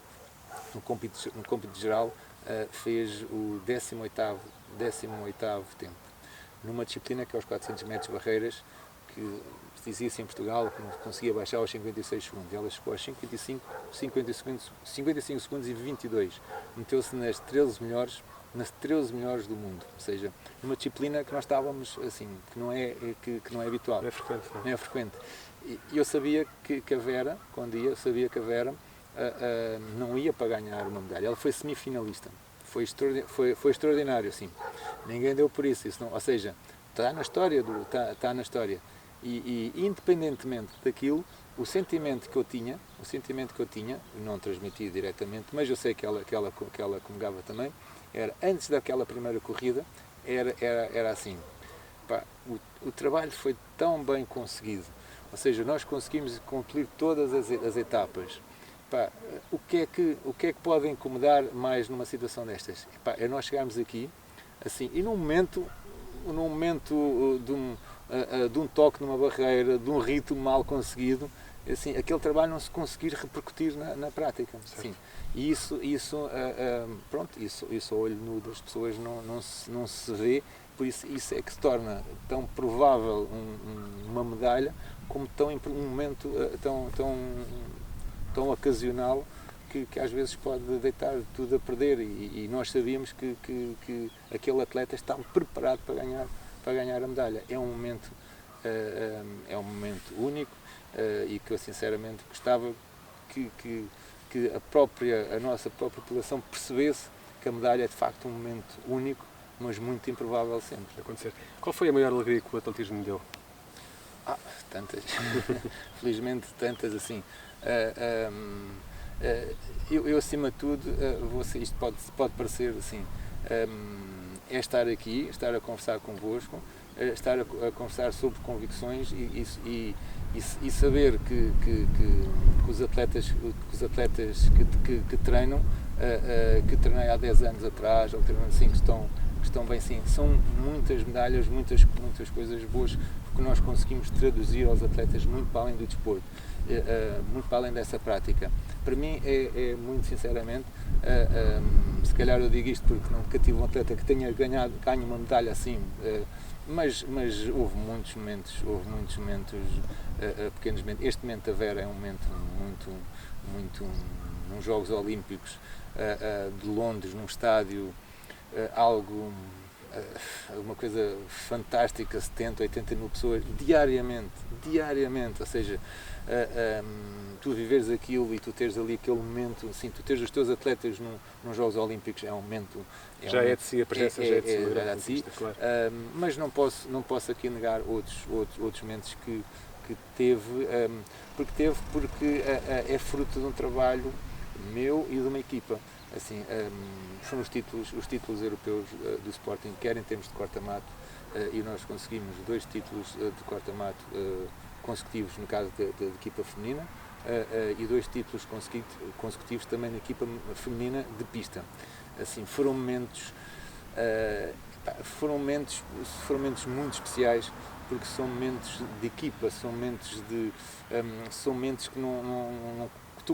no compito geral, fez o 18º tempo, numa disciplina que é os 400 metros barreiras, que dizia-se em Portugal que não conseguia baixar aos 56 segundos. Ela chegou aos 55 segundos e 22. Meteu-se nas 13 melhores do mundo. Ou seja, numa disciplina que nós estávamos, assim, que não é habitual. Não é frequente. E eu sabia que a Vera, não ia para ganhar uma medalha. Ela foi semifinalista. Foi extraordinário, assim. Ninguém deu por isso. Ou seja, está na história. E independentemente daquilo, o sentimento que eu tinha, não transmiti diretamente, mas eu sei que ela comungava também, era, antes daquela primeira corrida, era assim, pá, o trabalho foi tão bem conseguido, ou seja, nós conseguimos concluir todas as etapas. Pá, o que é que pode incomodar mais numa situação destas? Pá, é nós chegarmos aqui, assim, e num momento de um toque numa barreira, de um ritmo mal conseguido, assim, aquele trabalho não se conseguir repercutir na prática. Sim. E isso a olho nu das pessoas não se vê, por isso é que se torna tão provável uma medalha como um momento tão ocasional que às vezes pode deitar tudo a perder, e nós sabíamos que aquele atleta está preparado para ganhar a medalha. É um momento único, e que eu sinceramente gostava que a nossa própria população percebesse que a medalha é de facto um momento único, mas muito improvável sempre. Acontecer. Qual foi a maior alegria que o atletismo me deu? Tantas. Felizmente tantas, assim. Eu acima de tudo, isto pode parecer assim, é estar aqui, estar a conversar convosco, estar a conversar sobre convicções e saber que os atletas que treinam, que treinei há 10 anos atrás, ou que treinam assim, que estão bem, sim, são muitas medalhas, muitas coisas boas que nós conseguimos traduzir aos atletas muito para além do desporto, muito para além dessa prática. Para mim é muito sinceramente, se calhar eu digo isto porque nunca tive um atleta que tenha ganho uma medalha assim, mas houve muitos momentos pequenos momentos. Este momento da Vera é um momento muito nos Jogos Olímpicos de Londres, num estádio, uma coisa fantástica, 70, 80 mil pessoas diariamente, ou seja, tu viveres aquilo e tu teres ali aquele momento, assim, tu teres os teus atletas nos Jogos Olímpicos, é um momento... É de si, a presença já é de si, claro. Mas não posso aqui negar outros momentos que teve, porque é fruto de um trabalho meu e de uma equipa. Assim, foram os títulos europeus do Sporting, quer em termos de corta-mato, e nós conseguimos 2 títulos de corta-mato consecutivos no caso da equipa feminina, e 2 títulos consecutivos também na equipa feminina de pista. Assim, foram momentos muito especiais, porque são momentos de equipa, são momentos que que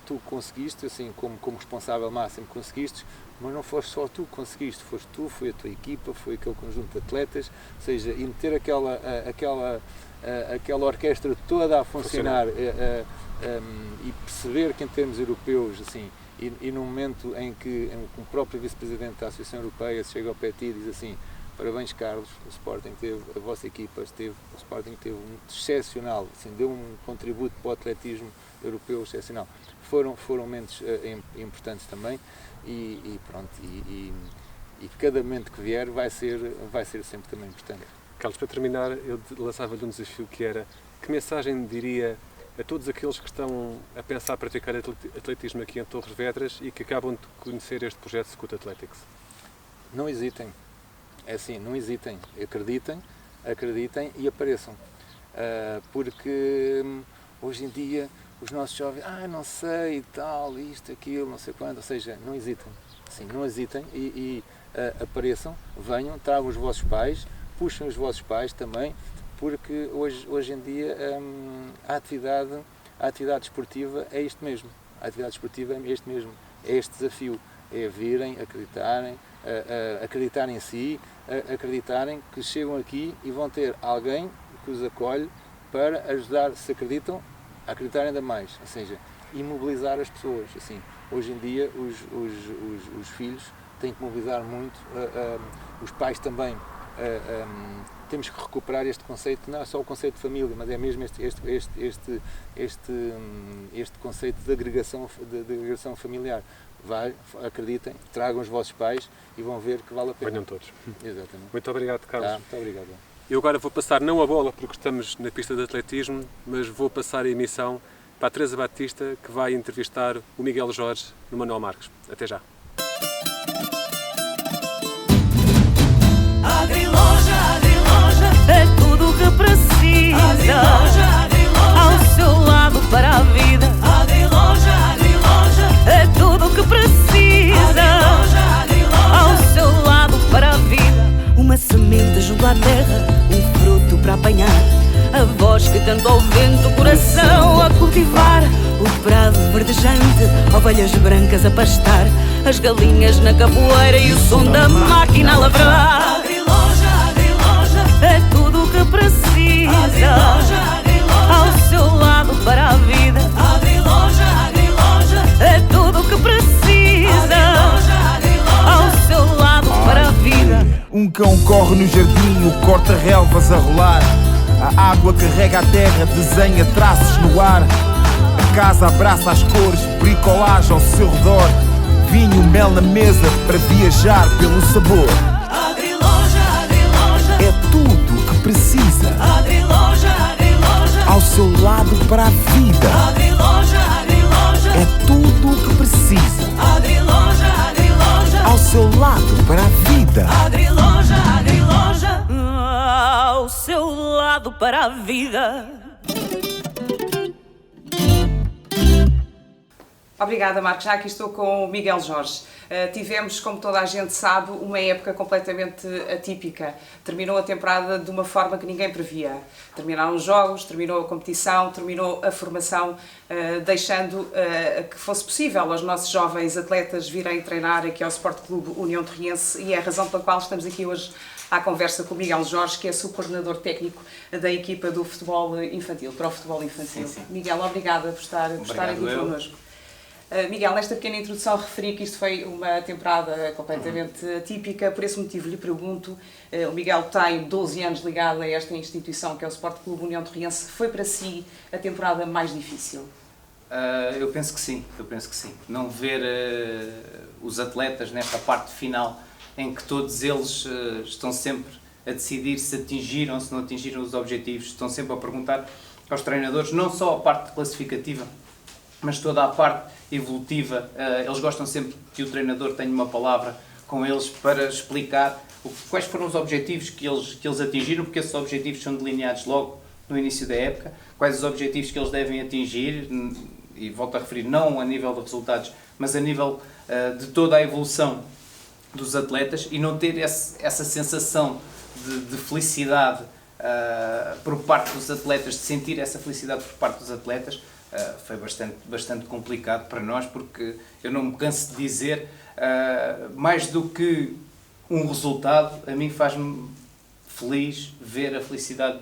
tu conseguiste, assim, como responsável máximo conseguiste, mas não foste só tu que conseguiste, foste tu, foi a tua equipa, foi aquele conjunto de atletas, ou seja, e meter aquela orquestra toda a funcionar, e perceber que em termos europeus, assim, e num momento em que o próprio vice-presidente da Associação Europeia se chega ao pé de ti e diz assim, Parabéns, Carlos. O Sporting teve, a vossa equipa o Sporting teve um excepcional, assim, deu um contributo para o atletismo europeu excepcional. Foram momentos importantes também e pronto, e cada momento que vier vai ser sempre também importante. Carlos, para terminar, eu lançava-lhe um desafio que era: que mensagem diria a todos aqueles que estão a pensar praticar atletismo aqui em Torres Vedras e que acabam de conhecer este projeto Scoot Athletics? Não hesitem. É assim, não hesitem. Acreditem e apareçam. Porque hoje em dia os nossos jovens, não sei e tal, isto, aquilo, não sei quanto. Ou seja, não hesitem. Assim, não hesitem e apareçam, venham, tragam os vossos pais, puxem os vossos pais também, porque hoje em dia a atividade desportiva é isto mesmo. A atividade desportiva é isto mesmo. É este desafio. É virem, acreditarem em si, acreditarem que chegam aqui e vão ter alguém que os acolhe para ajudar, se acreditam, a acreditar ainda mais. Ou seja, imobilizar as pessoas. Assim, hoje em dia os filhos têm que mobilizar muito, os pais também. Temos que recuperar este conceito, não é só o conceito de família, mas é mesmo este conceito de agregação familiar. Acreditem, tragam os vossos pais e vão ver que vale a pena. Venham todos. Exatamente. Muito obrigado, Carlos. Muito obrigado. Eu agora vou passar não a bola, porque estamos na pista de atletismo, mas vou passar a emissão para a Teresa Batista, que vai entrevistar o Miguel Jorge no Manuel Marques. Até já. Agriloja, é tudo o que precisa. Ao seu lado para a vida. Agriloja, é tudo o que precisa. Ao seu lado para a vida. Uma semente junto à terra, um fruto para apanhar. A voz que canta ao vento, o coração a cultivar. O prado verdejante, ovelhas brancas a pastar. As galinhas na capoeira e o som da máquina a lavrar. É tudo o que precisa. Ao seu lado para a vida. É tudo o que precisa. Ao seu lado para a vida. Um cão corre no jardim, o corta-relvas a rolar. A água carrega a terra, desenha traços no ar. A casa abraça as cores, bricolagem ao seu redor. Vinho, mel na mesa para viajar pelo sabor. É tudo o que precisa. Ao seu lado para a vida. É tudo o que precisa. Ao seu lado para a vida. Ao seu lado para a vida. Obrigada, Marcos. Já aqui estou com o Miguel Jorge. Tivemos, como toda a gente sabe, uma época completamente atípica. Terminou a temporada de uma forma que ninguém previa. Terminaram os jogos, terminou a competição, terminou a formação, deixando que fosse possível aos nossos jovens atletas virem treinar aqui ao Sport Clube União Torriense, e é a razão pela qual estamos aqui hoje à conversa com o Miguel Jorge, que é subcoordenador técnico da equipa do futebol infantil, para o futebol infantil. Sim. Miguel, obrigada por estar aqui connosco. Miguel, nesta pequena introdução referi que isto foi uma temporada completamente atípica, por esse motivo lhe pergunto, o Miguel tem 12 anos ligado a esta instituição que é o Sport Clube União Torriense, foi para si a temporada mais difícil? Eu penso que sim. Não ver os atletas nesta parte final, em que todos eles estão sempre a decidir se atingiram ou se não atingiram os objetivos, estão sempre a perguntar aos treinadores, não só a parte classificativa, mas toda a parte evolutiva. Eles gostam sempre que o treinador tenha uma palavra com eles para explicar quais foram os objetivos que eles atingiram, porque esses objetivos são delineados logo no início da época, quais os objetivos que eles devem atingir, e volto a referir, não a nível de resultados, mas a nível de toda a evolução dos atletas, e não ter essa sensação de felicidade por parte dos atletas, de sentir essa felicidade por parte dos atletas. Foi bastante complicado para nós, porque eu não me canso de dizer, mais do que um resultado, a mim faz-me feliz ver a felicidade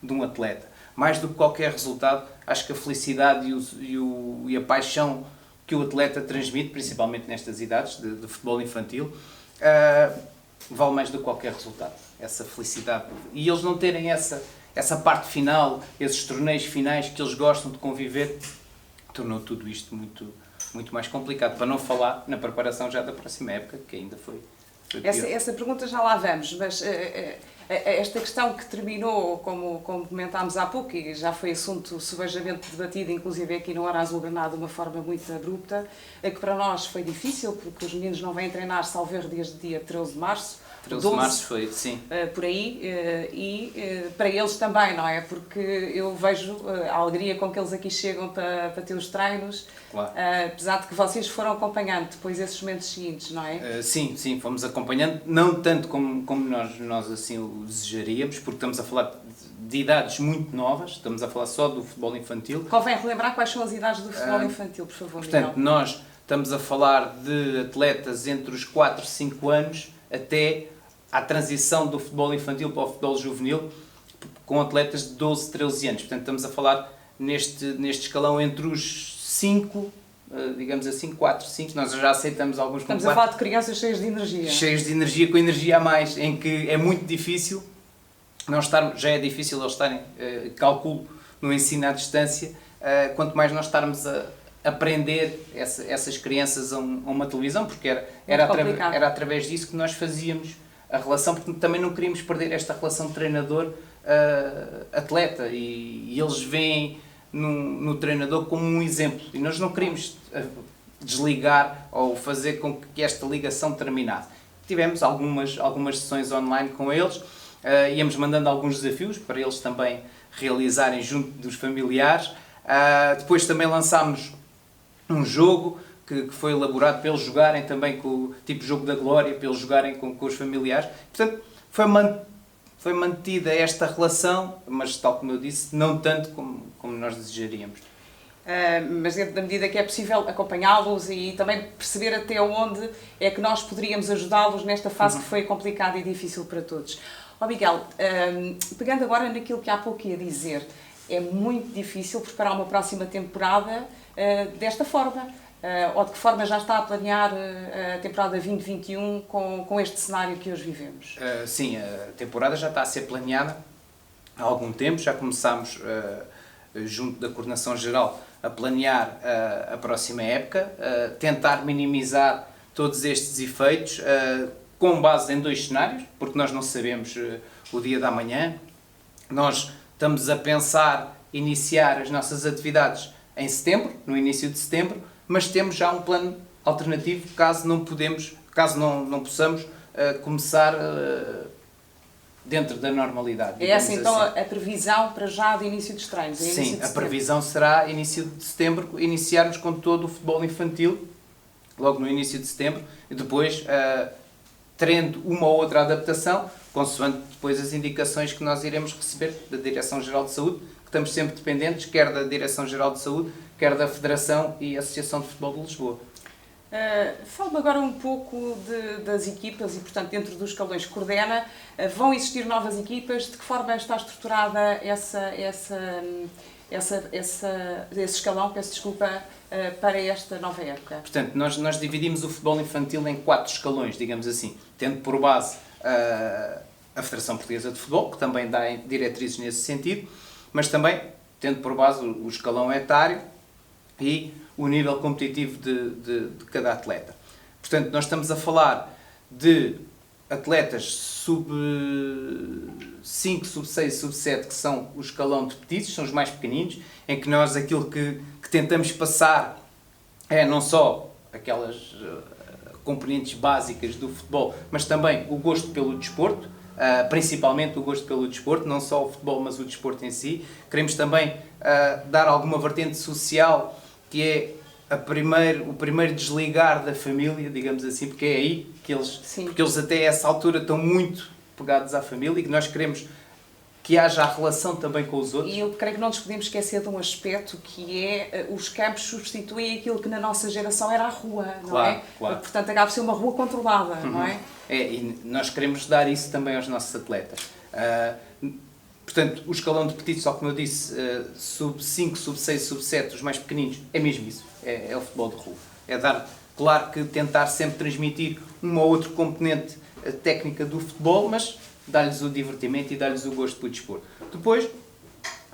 de um atleta. Mais do que qualquer resultado, acho que a felicidade e a paixão que o atleta transmite, principalmente nestas idades de futebol infantil, vale mais do que qualquer resultado, essa felicidade. E eles não terem essa parte final, esses torneios finais que eles gostam de conviver, tornou tudo isto muito mais complicado, para não falar na preparação já da próxima época, que ainda foi pior. Essa pergunta já lá vamos, mas esta questão que terminou, como comentámos há pouco, e já foi assunto subejamente debatido, inclusive aqui no Hora Azul Granada, de uma forma muito abrupta, que para nós foi difícil, porque os meninos não vêm treinar, salvo erro, desde dia 13 de março. 13 de março foi, sim. Por aí, para eles também, não é? Porque eu vejo a alegria com que eles aqui chegam para ter os treinos, Claro. Apesar de que vocês foram acompanhando depois esses momentos seguintes, não é? Sim, fomos acompanhando, não tanto como nós assim o desejaríamos, porque estamos a falar de idades muito novas, estamos a falar só do futebol infantil. Convém relembrar quais são as idades do futebol infantil, por favor, Portanto, Miguel. nós estamos a falar de atletas entre os 4 e 5 anos até à transição do futebol infantil para o futebol juvenil, com atletas de 12, 13 anos. Portanto, estamos a falar neste escalão entre os 5, digamos assim, 4, 5, nós já aceitamos alguns com Estamos a falar de crianças cheias de energia. cheios de energia, com energia a mais, em que é muito difícil nós estarmos, já é difícil eles estarem, calculo, no ensino à distância, quanto mais nós estarmos a aprender essas crianças a uma televisão, porque era através disso que nós fazíamos a relação, porque também não queríamos perder esta relação treinador-atleta, e eles veem no treinador como um exemplo, e nós não queríamos desligar ou fazer com que esta ligação terminasse. Tivemos algumas sessões online com eles, íamos mandando alguns desafios para eles também realizarem junto dos familiares. Depois também lançámos um jogo que foi elaborado para eles jogarem também com o tipo jogo da glória, para eles jogarem com os familiares. Portanto, foi mantida esta relação, mas tal como eu disse, não tanto como nós desejaríamos. Mas dentro da medida que é possível acompanhá-los e também perceber até onde é que nós poderíamos ajudá-los nesta fase que foi complicada e difícil para todos. Miguel, pegando agora naquilo que há pouco ia dizer, é muito difícil preparar uma próxima temporada desta forma. Ou de que forma já está a planear a temporada 2021 com este cenário que hoje vivemos? Sim, a temporada já está a ser planeada há algum tempo, já começámos junto da Coordenação Geral a planear a próxima época, tentar minimizar todos estes efeitos com base em 2 cenários, porque nós não sabemos o dia da manhã. Nós estamos a pensar iniciar as nossas atividades em setembro, no início de setembro, mas temos já um plano alternativo caso não possamos começar dentro da normalidade. É essa então assim. a previsão para já de início dos treinos? Sim, a previsão será início de setembro, iniciarmos com todo o futebol infantil, logo no início de setembro, e depois tendo uma ou outra adaptação, consoante depois as indicações que nós iremos receber da Direção-Geral de Saúde, que estamos sempre dependentes, quer da Direção-Geral de Saúde, quer da Federação e Associação de Futebol de Lisboa. Fala-me agora um pouco das equipas e, portanto, dentro dos escalões que coordena, vão existir novas equipas? De que forma está estruturada esse escalão, peço desculpa, para esta nova época? Portanto, nós dividimos o futebol infantil em 4 escalões, digamos assim, tendo por base a Federação Portuguesa de Futebol, que também dá diretrizes nesse sentido, mas também tendo por base o escalão etário e o nível competitivo de cada atleta. Portanto, nós estamos a falar de atletas sub-5, sub-6, sub-7, que são o escalão de petites, são os mais pequeninos, em que nós aquilo que tentamos passar é não só aquelas componentes básicas do futebol, mas também o gosto pelo desporto, principalmente o gosto pelo desporto, não só o futebol, mas o desporto em si. Queremos também dar alguma vertente social, que é o primeiro desligar da família, digamos assim, porque é aí que porque eles até essa altura estão muito pegados à família, e que nós queremos que haja a relação também com os outros. E eu creio que não nos podemos esquecer de um aspecto que é os campos substituem aquilo que na nossa geração era a rua, não é? Claro. Portanto, acaba por ser uma rua controlada, não é? E nós queremos dar isso também aos nossos atletas. Portanto, o escalão de petites, só como eu disse, sub-5, sub-6, sub-7, os mais pequeninos, é mesmo isso, é o futebol de rua. É dar, claro que tentar sempre transmitir uma ou outra componente a técnica do futebol, mas dá-lhes o divertimento e dá-lhes o gosto pelo desporto. Depois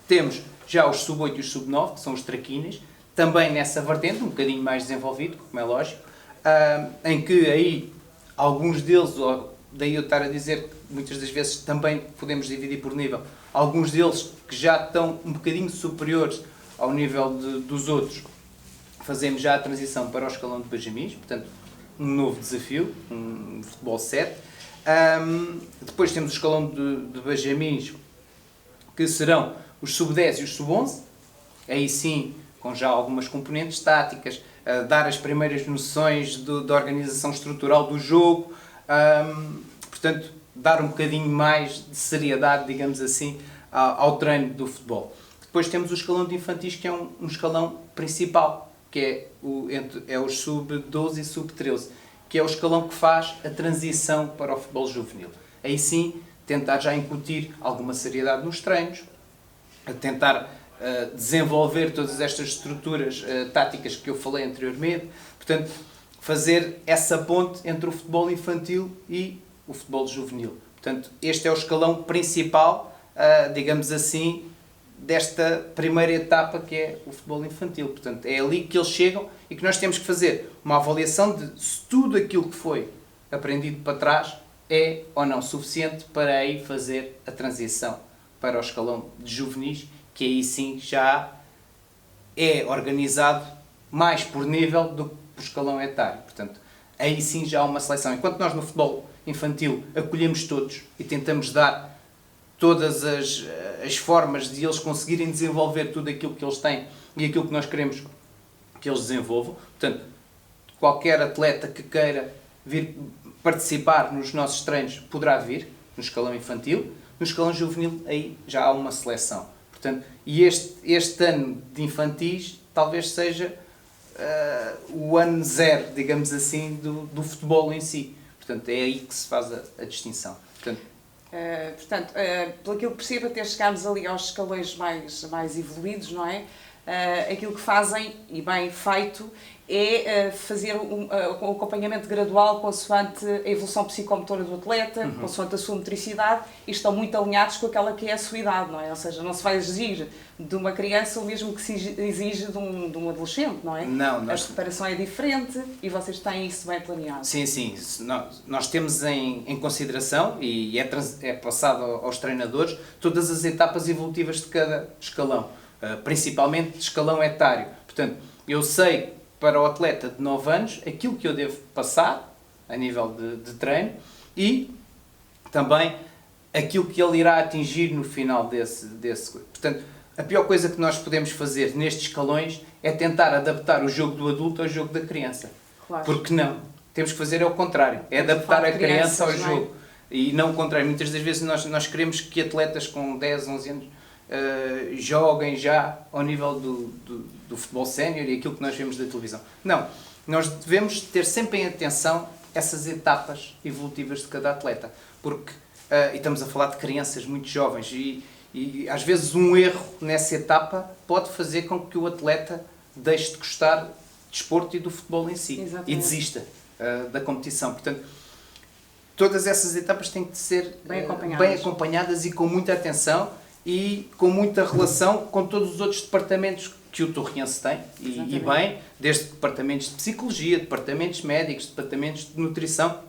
temos já os sub-8 e os sub-9, que são os traquinas, também nessa vertente, um bocadinho mais desenvolvido, como é lógico, em que aí alguns deles, daí eu estar a dizer que muitas das vezes também podemos dividir por nível, alguns deles que já estão um bocadinho superiores ao nível dos outros, fazemos já a transição para o escalão de benjamins, portanto, um novo desafio, um futebol 7. Depois temos o escalão de benjamins, que serão os sub-10 e os sub-11, aí sim, com já algumas componentes táticas, dar as primeiras noções da organização estrutural do jogo, portanto, dar um bocadinho mais de seriedade, digamos assim, ao treino do futebol. Depois temos o escalão de infantis, que é um escalão principal, que é os sub-12 e sub-13, que é o escalão que faz a transição para o futebol juvenil. Aí sim, tentar já incutir alguma seriedade nos treinos, tentar desenvolver todas estas estruturas táticas que eu falei anteriormente, portanto, fazer essa ponte entre o futebol infantil e o futebol juvenil. Portanto, este é o escalão principal, digamos assim, desta primeira etapa que é o futebol infantil. Portanto, é ali que eles chegam e que nós temos que fazer uma avaliação de se tudo aquilo que foi aprendido para trás é ou não suficiente para aí fazer a transição para o escalão de juvenis, que aí sim já é organizado mais por nível do que por escalão etário. Portanto, aí sim já há uma seleção. Enquanto nós no futebol infantil acolhemos todos e tentamos dar todas as formas de eles conseguirem desenvolver tudo aquilo que eles têm e aquilo que nós queremos que eles desenvolvam. Portanto, qualquer atleta que queira vir participar nos nossos treinos poderá vir no escalão infantil. No escalão juvenil aí já há uma seleção. Portanto, e este ano de infantis talvez seja o ano zero, digamos assim, do futebol em si. Portanto, é aí que se faz a distinção. Portanto, pelo que eu percebo, até chegarmos ali aos escalões mais evoluídos, não é? Aquilo que fazem, e bem feito, é fazer um acompanhamento gradual consoante a evolução psicomotora do atleta, consoante a sua motricidade, e estão muito alinhados com aquela que é a sua idade, não é? Ou seja, não se vai exigir de uma criança o mesmo que se exige de um adolescente, não é? Não, a preparação é diferente e vocês têm isso bem planeado. Sim, sim. Nós temos em consideração, e é passado aos treinadores, todas as etapas evolutivas de cada escalão, principalmente de escalão etário. Portanto, eu sei para o atleta de 9 anos aquilo que eu devo passar a nível de treino e também aquilo que ele irá atingir no final desse. Portanto, a pior coisa que nós podemos fazer nestes escalões é tentar adaptar o jogo do adulto ao jogo da criança. Claro. Porque não. Temos que fazer o contrário. É adaptar a criança ao jogo. E não o contrário. Muitas das vezes nós queremos que atletas com 10, 11 anos joguem já ao nível do futebol sénior e aquilo que nós vemos da televisão. Não. Nós devemos ter sempre em atenção essas etapas evolutivas de cada atleta. Porque, e estamos a falar de crianças muito jovens e às vezes um erro nessa etapa pode fazer com que o atleta deixe de gostar de desporto e do futebol em si. Exatamente. E desista da competição. Portanto, todas essas etapas têm que ser bem acompanhadas e com muita atenção e com muita relação com todos os outros departamentos que o Torriense tem, e bem, desde departamentos de psicologia, departamentos médicos, departamentos de nutrição.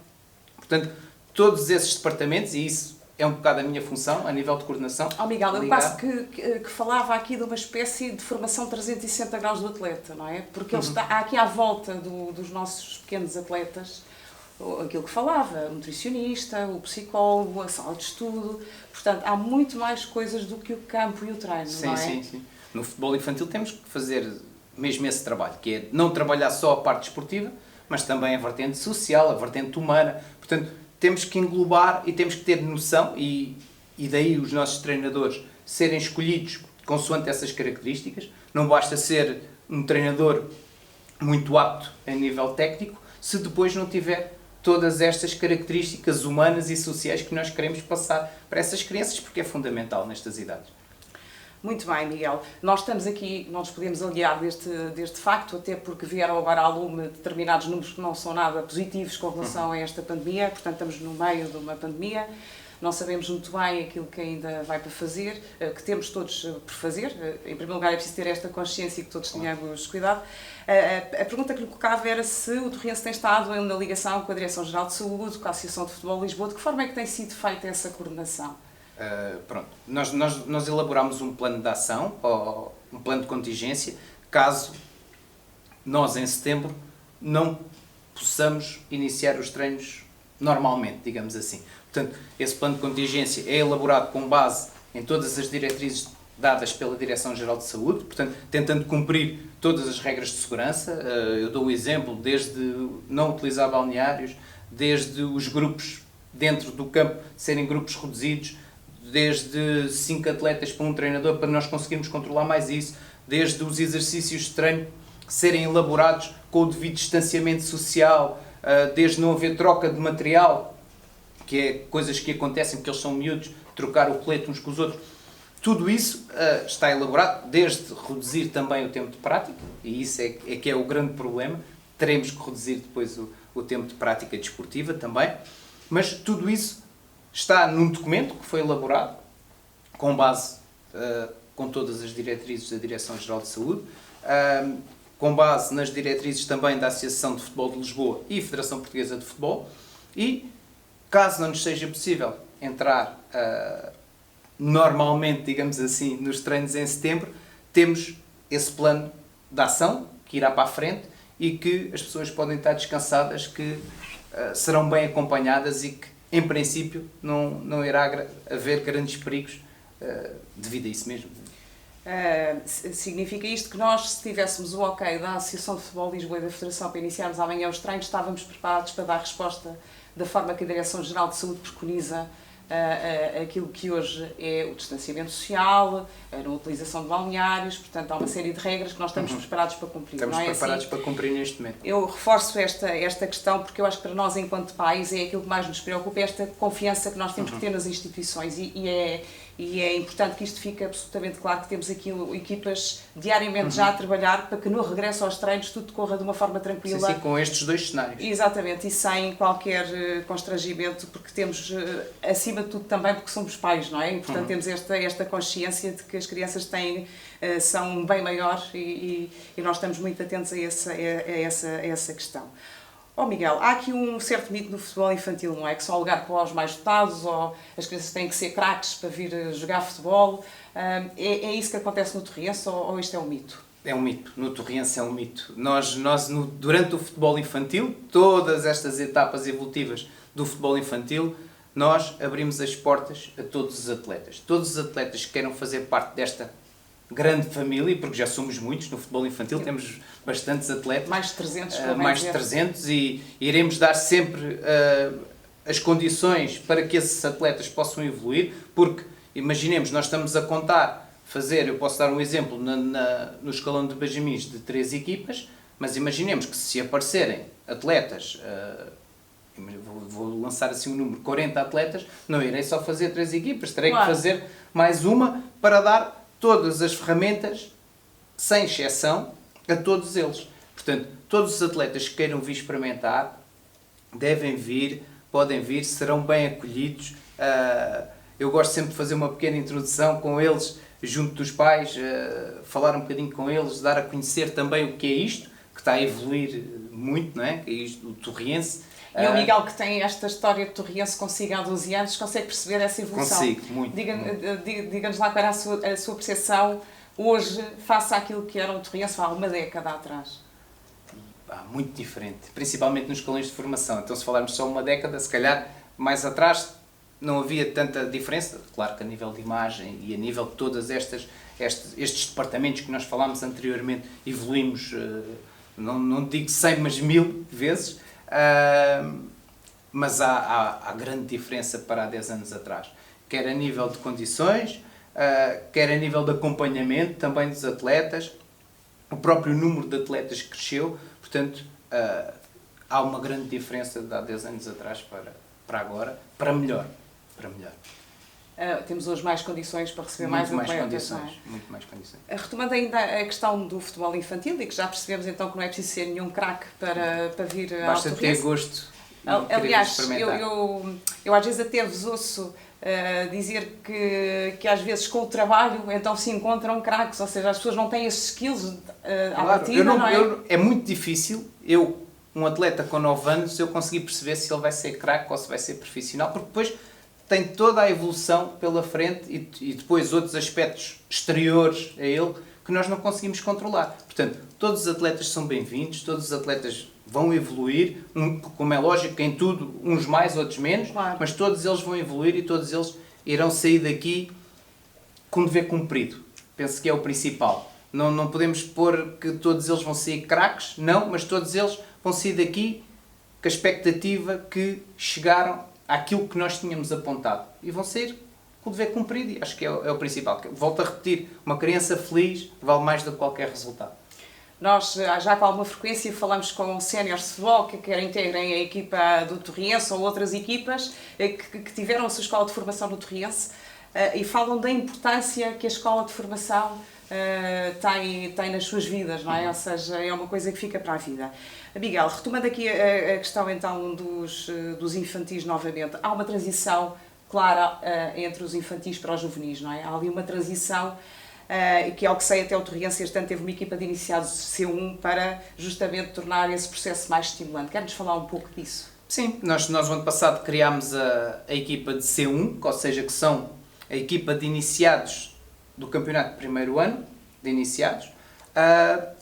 Portanto, todos esses departamentos, e isso é um bocado a minha função, a nível de coordenação. Miguel, eu quase que falava aqui de uma espécie de formação 360 graus do atleta, não é? Porque ele há aqui à volta dos nossos pequenos atletas aquilo que falava, o nutricionista, o psicólogo, a sala de estudo. Portanto, há muito mais coisas do que o campo e o treino, não é? Sim. No futebol infantil temos que fazer mesmo esse trabalho, que é não trabalhar só a parte esportiva, mas também a vertente social, a vertente humana. Portanto, temos que englobar e temos que ter noção, e daí os nossos treinadores serem escolhidos consoante essas características. Não basta ser um treinador muito apto a nível técnico, se depois não tiver todas estas características humanas e sociais que nós queremos passar para essas crianças, porque é fundamental nestas idades. Muito bem, Miguel. Nós estamos aqui, não nos podemos aliar deste facto, até porque vieram agora à lume determinados números que não são nada positivos com relação a esta pandemia, portanto estamos no meio de uma pandemia, não sabemos muito bem aquilo que ainda vai para fazer, que temos todos por fazer. Em primeiro lugar é preciso ter esta consciência e que todos tenhamos cuidado. A pergunta que lhe colocava era se o Torriense tem estado na ligação com a Direção-Geral de Saúde, com a Associação de Futebol de Lisboa, de que forma é que tem sido feita essa coordenação? Pronto, nós elaborámos um plano de ação, ou um plano de contingência, caso nós em setembro não possamos iniciar os treinos normalmente, digamos assim. Portanto, esse plano de contingência é elaborado com base em todas as diretrizes dadas pela Direção-Geral de Saúde, portanto, tentando cumprir todas as regras de segurança. Eu dou o exemplo, desde não utilizar balneários, desde os grupos dentro do campo serem grupos reduzidos, desde 5 atletas para um treinador, para nós conseguirmos controlar mais isso, desde os exercícios de treino serem elaborados com o devido distanciamento social, desde não haver troca de material, que é coisas que acontecem porque eles são miúdos, trocar o colete uns com os outros. Tudo isso está elaborado, desde reduzir também o tempo de prática, e isso é que é o grande problema. Teremos que reduzir depois o tempo de prática desportiva também, mas tudo isso está num documento que foi elaborado com base com todas as diretrizes da Direção-Geral de Saúde, com base nas diretrizes também da Associação de Futebol de Lisboa e Federação Portuguesa de Futebol, e caso não nos seja possível entrar normalmente, digamos assim, nos treinos em setembro, temos esse plano de ação que irá para a frente e que as pessoas podem estar descansadas que serão bem acompanhadas e que, em princípio, não irá haver grandes perigos devido a isso mesmo. Significa isto que nós, se tivéssemos o ok da Associação de Futebol de Lisboa e da Federação para iniciarmos amanhã os treinos, estávamos preparados para dar resposta da forma que a Direção-Geral de Saúde preconiza aquilo que hoje é o distanciamento social, a não utilização de balneários, portanto há uma série de regras que nós estamos preparados para cumprir. Estamos não é preparados assim? para cumprir neste momento. Eu reforço esta questão porque eu acho que para nós, enquanto pais, é aquilo que mais nos preocupa, é esta confiança que nós temos que ter nas instituições e é importante que isto fique absolutamente claro, que temos aqui equipas diariamente já a trabalhar para que no regresso aos treinos tudo decorra de uma forma tranquila. Sim, com estes dois cenários. Exatamente, e sem qualquer constrangimento, porque temos, acima de tudo também, porque somos pais, não é? E portanto temos esta consciência de que as crianças são bem maior e nós estamos muito atentos a essa questão. Miguel, há aqui um certo mito no futebol infantil, não é? Que só há lugar para os mais dotados, ou as crianças têm que ser craques para vir jogar futebol. É isso que acontece no Torriense ou isto é um mito? É um mito. No Torriense é um mito. Durante o futebol infantil, todas estas etapas evolutivas do futebol infantil, nós abrimos as portas a todos os atletas. Todos os atletas que queiram fazer parte desta grande família, porque já somos muitos no futebol infantil, temos bastantes atletas. Mais de 300, mais de 300, e iremos dar sempre as condições para que esses atletas possam evoluir, porque, imaginemos, nós estamos a contar, eu posso dar um exemplo, no escalão de benjamins de 3 equipas, mas imaginemos que se aparecerem atletas, vou lançar assim um número, 40 atletas, não irei só fazer 3 equipas, terei que fazer mais uma para dar todas as ferramentas, sem exceção, a todos eles. Portanto, todos os atletas que queiram vir experimentar, devem vir, podem vir, serão bem acolhidos. Eu gosto sempre de fazer uma pequena introdução com eles, junto dos pais, falar um bocadinho com eles, dar a conhecer também o que é isto, que está a evoluir muito, não é? Que é isto, o Torriense. E o Miguel, que tem esta história de Torriense consigo há 12 anos, consegue perceber essa evolução? Consigo, muito. Diga-nos lá qual era a sua percepção hoje, face àquilo que era o Torriense há uma década atrás. Muito diferente, principalmente nos escalões de formação. Então, se falarmos só uma década, se calhar mais atrás não havia tanta diferença. Claro que a nível de imagem e a nível de todas estes departamentos que nós falámos anteriormente, evoluímos, não digo 100, mas 1000 vezes. Mas há grande diferença para há 10 anos atrás, quer a nível de condições, quer a nível de acompanhamento também dos atletas. O próprio número de atletas cresceu, portanto há uma grande diferença de há 10 anos atrás para agora, para melhor. Temos hoje mais condições para receber Muito mais mais atletas. Não é? condições. Muito mais condições. Retomando ainda a questão do futebol infantil, e que já percebemos então que não é preciso ser nenhum craque para vir ao Basta ter Torrense. gosto e querer Aliás, experimentar. eu às vezes até vos ouço dizer que às vezes com o trabalho então se encontram craques, ou seja, as pessoas não têm esses skills à partida, não é? É muito difícil, um atleta com 9 anos, eu conseguir perceber se ele vai ser craque ou se vai ser profissional, porque depois tem toda a evolução pela frente e depois outros aspectos exteriores a ele que nós não conseguimos controlar. Portanto, todos os atletas são bem-vindos, todos os atletas vão evoluir, como é lógico, em tudo, uns mais, outros menos, Claro. mas todos eles vão evoluir e todos eles irão sair daqui com dever cumprido. Penso que é o principal. Não podemos pôr que todos eles vão sair craques, não, mas todos eles vão sair daqui com a expectativa que chegaram àquilo que nós tínhamos apontado. E vão sair com o dever cumprido, e acho que é o principal. Volto a repetir, uma criança feliz vale mais do que qualquer resultado. Nós já com alguma frequência falamos com séniores de futebol que querem integrem a equipa do Torriense ou outras equipas que tiveram a sua escola de formação no Torriense e falam da importância que a escola de formação tem nas suas vidas, não é? Ou seja, é uma coisa que fica para a vida. Miguel, retomando aqui a questão então dos infantis novamente, há uma transição clara entre os infantis para os juvenis, não é? Há ali uma transição que, ao que sei, até o Torriense este ano teve uma equipa de iniciados C1 para justamente tornar esse processo mais estimulante. Quer-nos falar um pouco disso? Sim, nós no ano passado criámos a equipa de C1, ou seja, que são a equipa de iniciados do campeonato de primeiro ano, de iniciados,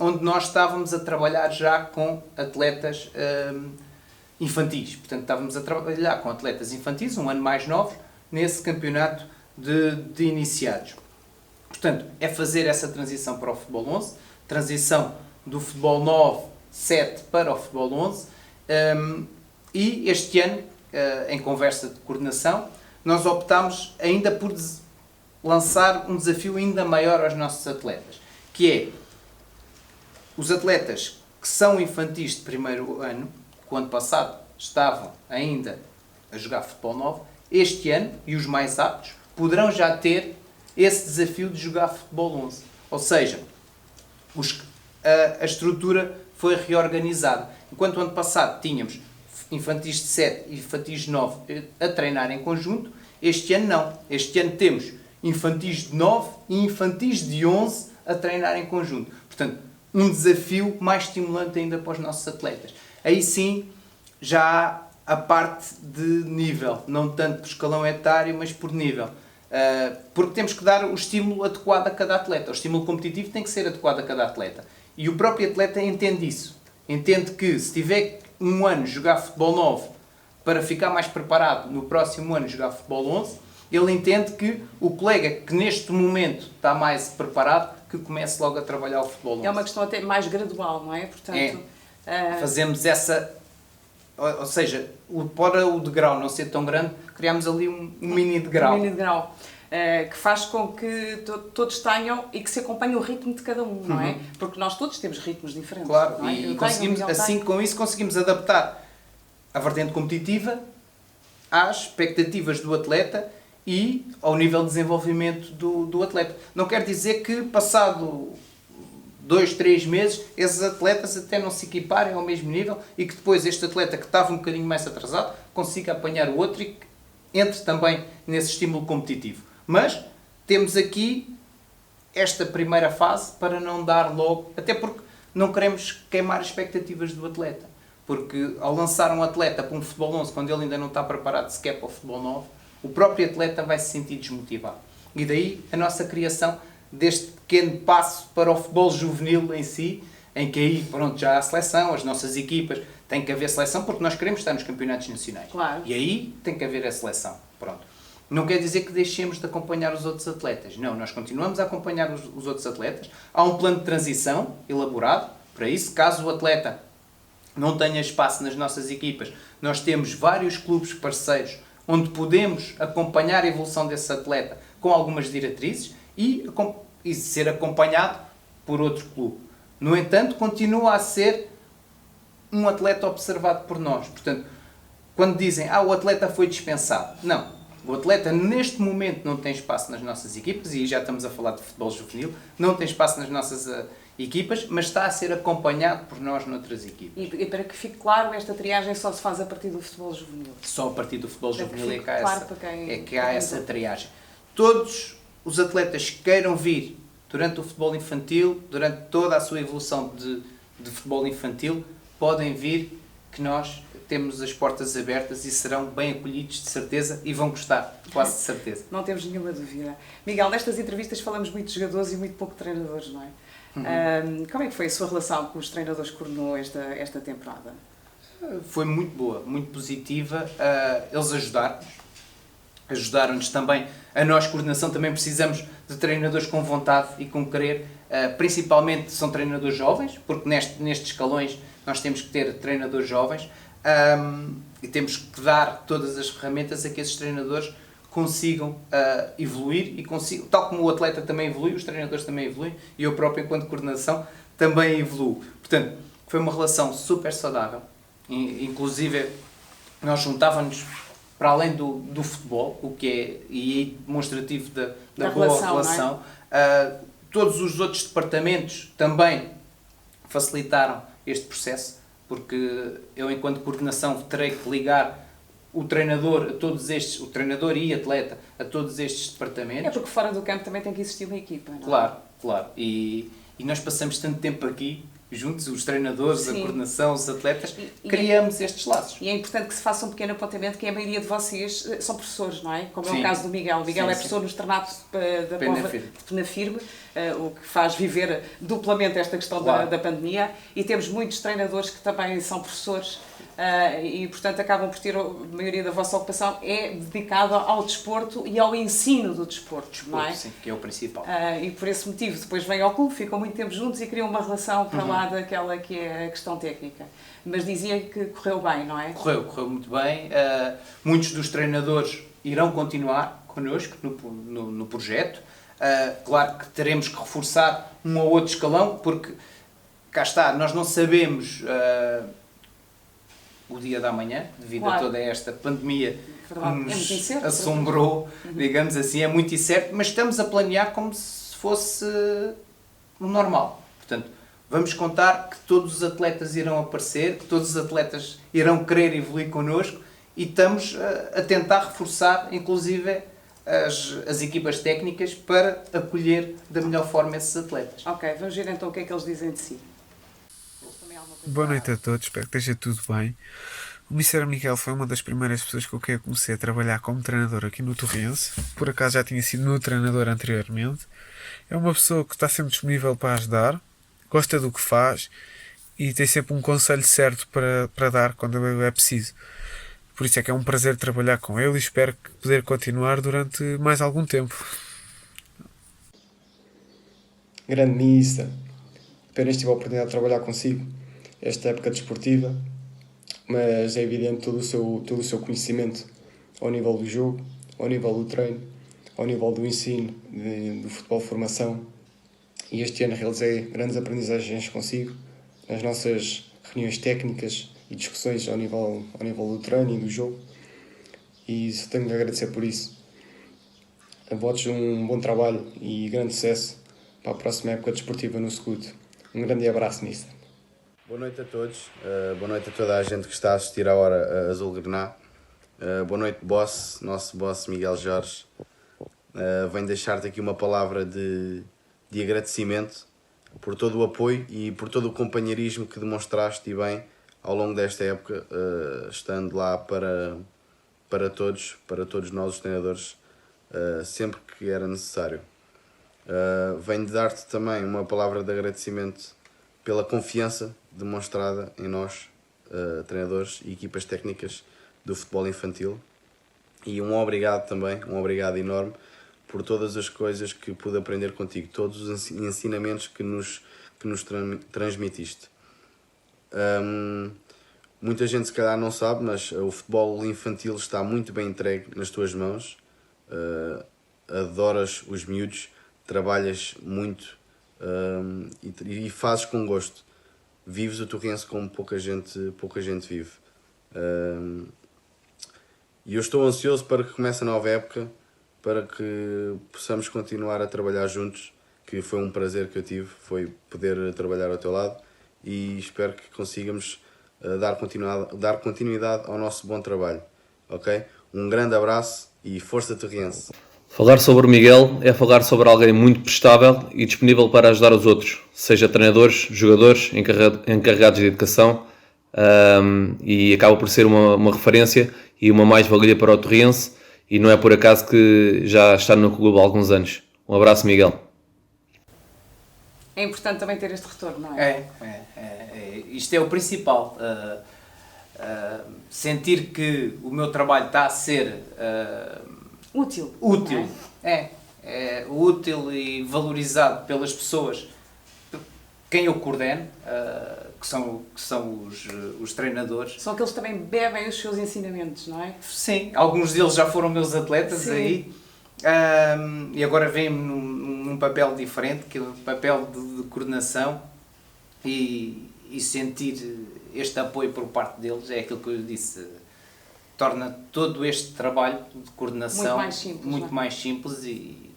onde nós estávamos a trabalhar já com atletas infantis. Portanto, estávamos a trabalhar com atletas infantis, um ano mais novos, nesse campeonato de iniciados. Portanto, é fazer essa transição para o futebol 11, transição do futebol 9, 7 para o futebol 11, e este ano, em conversa de coordenação, nós optámos ainda por lançar um desafio ainda maior aos nossos atletas, que é os atletas que são infantis de primeiro ano, que o ano passado estavam ainda a jogar futebol 9, este ano, e os mais aptos, poderão já ter esse desafio de jogar futebol 11. Ou seja, a estrutura foi reorganizada. Enquanto o ano passado tínhamos infantis de 7 e infantis de 9 a treinar em conjunto, este ano não. Este ano temos infantis de 9 e infantis de 11 a treinar em conjunto. Portanto, um desafio mais estimulante ainda para os nossos atletas. Aí sim, já há a parte de nível, não tanto por escalão etário, mas por nível. Porque temos que dar o estímulo adequado a cada atleta. O estímulo competitivo tem que ser adequado a cada atleta. E o próprio atleta entende isso. Entende que se tiver um ano jogar futebol 9 para ficar mais preparado no próximo ano jogar futebol 11, ele entende que o colega que neste momento está mais preparado, que comece logo a trabalhar o futebol 11. É uma questão até mais gradual, não é? Portanto, fazemos essa... Ou seja, para o degrau não ser tão grande, criamos ali um mini degrau. Um mini degrau. Que faz com que todos tenham e que se acompanhe o ritmo de cada um, não é? Porque nós todos temos ritmos diferentes. Claro, não é? e conseguimos, assim, com isso conseguimos adaptar a vertente competitiva às expectativas do atleta e ao nível de desenvolvimento do atleta. Não quer dizer que passado 2, 3 meses esses atletas até não se equiparem ao mesmo nível e que depois este atleta que estava um bocadinho mais atrasado consiga apanhar o outro e que entre também nesse estímulo competitivo. Mas temos aqui esta primeira fase para não dar logo, até porque não queremos queimar as expectativas do atleta. Porque ao lançar um atleta para um futebol 11, quando ele ainda não está preparado sequer para o futebol 9, o próprio atleta vai se sentir desmotivado. E daí a nossa criação deste pequeno passo para o futebol juvenil em si, em que aí pronto, já há seleção, as nossas equipas, tem que haver seleção porque nós queremos estar nos campeonatos nacionais. Claro. E aí tem que haver a seleção. Pronto. Não quer dizer que deixemos de acompanhar os outros atletas. Não, nós continuamos a acompanhar os outros atletas. Há um plano de transição elaborado para isso. Caso o atleta não tenha espaço nas nossas equipas, nós temos vários clubes parceiros onde podemos acompanhar a evolução desse atleta com algumas diretrizes e ser acompanhado por outro clube. No entanto, continua a ser um atleta observado por nós. Portanto, quando dizem o atleta foi dispensado. Não. O atleta neste momento não tem espaço nas nossas equipas, e já estamos a falar de futebol juvenil, não tem espaço nas nossas equipas, mas está a ser acompanhado por nós noutras equipas. E para que fique claro, esta triagem só se faz a partir do futebol juvenil. Só a partir do futebol Para que juvenil fique claro para quem há essa triagem. Todos os atletas que queiram vir durante o futebol infantil, durante toda a sua evolução de futebol infantil, podem vir, que nós temos as portas abertas e serão bem acolhidos, de certeza, e vão gostar, quase de certeza. Não temos nenhuma dúvida. Miguel, nestas entrevistas falamos muito de jogadores e muito pouco de treinadores, não é? Como é que foi a sua relação com os treinadores que coordenou esta temporada? Foi muito boa, muito positiva. Eles ajudaram-nos também. A nós, coordenação, também precisamos de treinadores com vontade e com querer. Principalmente são treinadores jovens, porque nestes escalões nós temos que ter treinadores jovens, e temos que dar todas as ferramentas a que esses treinadores consigam evoluir e consigam, tal como o atleta também evolui, os treinadores também evoluem, e eu próprio, enquanto coordenação, também evoluo. Portanto, foi uma relação super saudável. Inclusive, nós juntávamos para além do futebol, o que é e demonstrativo da boa relação. Todos os outros departamentos também facilitaram este processo, porque eu, enquanto coordenação, terei que ligar o treinador a todos estes, o treinador e atleta, a todos estes departamentos. É porque fora do campo também tem que existir uma equipa, não é? Claro, claro. E nós passamos tanto tempo aqui, juntos, os treinadores, Sim. A coordenação, os atletas, E criamos estes laços. E é importante que se faça um pequeno apontamento, que a maioria de vocês são professores, não é? Como é Sim. o caso do Miguel. O Miguel Sim, é sim. professor no externato da Pena Póvoa Firme. de Penafirme, o que faz viver duplamente esta questão Claro. da pandemia. E temos muitos treinadores que também são professores e, portanto, acabam por ter, a maioria da vossa ocupação é dedicada ao desporto e ao ensino do desporto, não é? Sim, que é o principal. E por esse motivo depois vêm ao clube, ficam muito tempo juntos e criam uma relação para lá daquela que é a questão técnica. Mas dizia que correu bem, não é? Correu muito bem. Muitos dos treinadores irão continuar connosco no projeto. Claro que teremos que reforçar um ou outro escalão, porque cá está, nós não sabemos o dia da manhã, devido Claro. a toda esta pandemia que Verdade. É muito nos incerto. assombrou, digamos assim, é muito incerto, mas estamos a planear como se fosse o normal. Portanto, vamos contar que todos os atletas irão aparecer, que todos os atletas irão querer evoluir connosco, e estamos a tentar reforçar, inclusive, as equipas técnicas para acolher da melhor forma esses atletas. Ok, vamos ver então o que é que eles dizem de si. Boa noite a todos, espero que esteja tudo bem. O Mr. Miguel foi uma das primeiras pessoas com quem eu comecei a trabalhar como treinador aqui no Torrense. Por acaso já tinha sido meu treinador anteriormente. É uma pessoa que está sempre disponível para ajudar, gosta do que faz e tem sempre um conselho certo para dar quando é preciso. Por isso é que é um prazer trabalhar com ele e espero poder continuar durante mais algum tempo. Grande Mister, apenas tive a oportunidade de trabalhar consigo esta época desportiva, mas é evidente todo o seu conhecimento ao nível do jogo, ao nível do treino, ao nível do ensino, do futebol de formação. E este ano realizei grandes aprendizagens consigo, nas nossas reuniões técnicas e discussões ao nível do treino e do jogo. E só tenho de agradecer por isso. Votos um bom trabalho e grande sucesso para a próxima época desportiva no Scoot. Um grande abraço, Mister. Boa noite a todos, boa noite a toda a gente que está a assistir à hora Azul Grená. Boa noite, boss, nosso boss Miguel Jorge. Venho deixar-te aqui uma palavra de agradecimento por todo o apoio e por todo o companheirismo que demonstraste e bem ao longo desta época, estando lá para todos nós os treinadores, sempre que era necessário. Venho de dar-te também uma palavra de agradecimento pela confiança demonstrada em nós, treinadores e equipas técnicas do futebol infantil, e um obrigado também, um obrigado enorme por todas as coisas que pude aprender contigo, todos os ensinamentos que nos transmitiste. Muita gente se calhar não sabe, mas o futebol infantil está muito bem entregue nas tuas mãos. Adoras os miúdos, trabalhas muito e fazes com gosto. Vives o Torrense como pouca gente vive. E eu estou ansioso para que comece a nova época, para que possamos continuar a trabalhar juntos, que foi um prazer que eu tive, foi poder trabalhar ao teu lado, e espero que consigamos dar continuidade ao nosso bom trabalho, ok? Um grande abraço e força Torriense! Falar sobre o Miguel é falar sobre alguém muito prestável e disponível para ajudar os outros, seja treinadores, jogadores, encarregados de educação, e acaba por ser uma referência e uma mais-valia para o Torriense, e não é por acaso que já está no clube há alguns anos. Um abraço, Miguel. É importante também ter este retorno, não é? Isto é o principal. Sentir que o meu trabalho está a ser útil. É útil e valorizado pelas pessoas quem eu coordeno, que são os treinadores. São aqueles que também bebem os seus ensinamentos, não é? Sim, alguns deles já foram meus atletas. Sim. Aí. E agora vêm-me num papel diferente, que é o papel de coordenação, e sentir este apoio por parte deles é aquilo que eu disse, torna todo este trabalho de coordenação muito mais simples e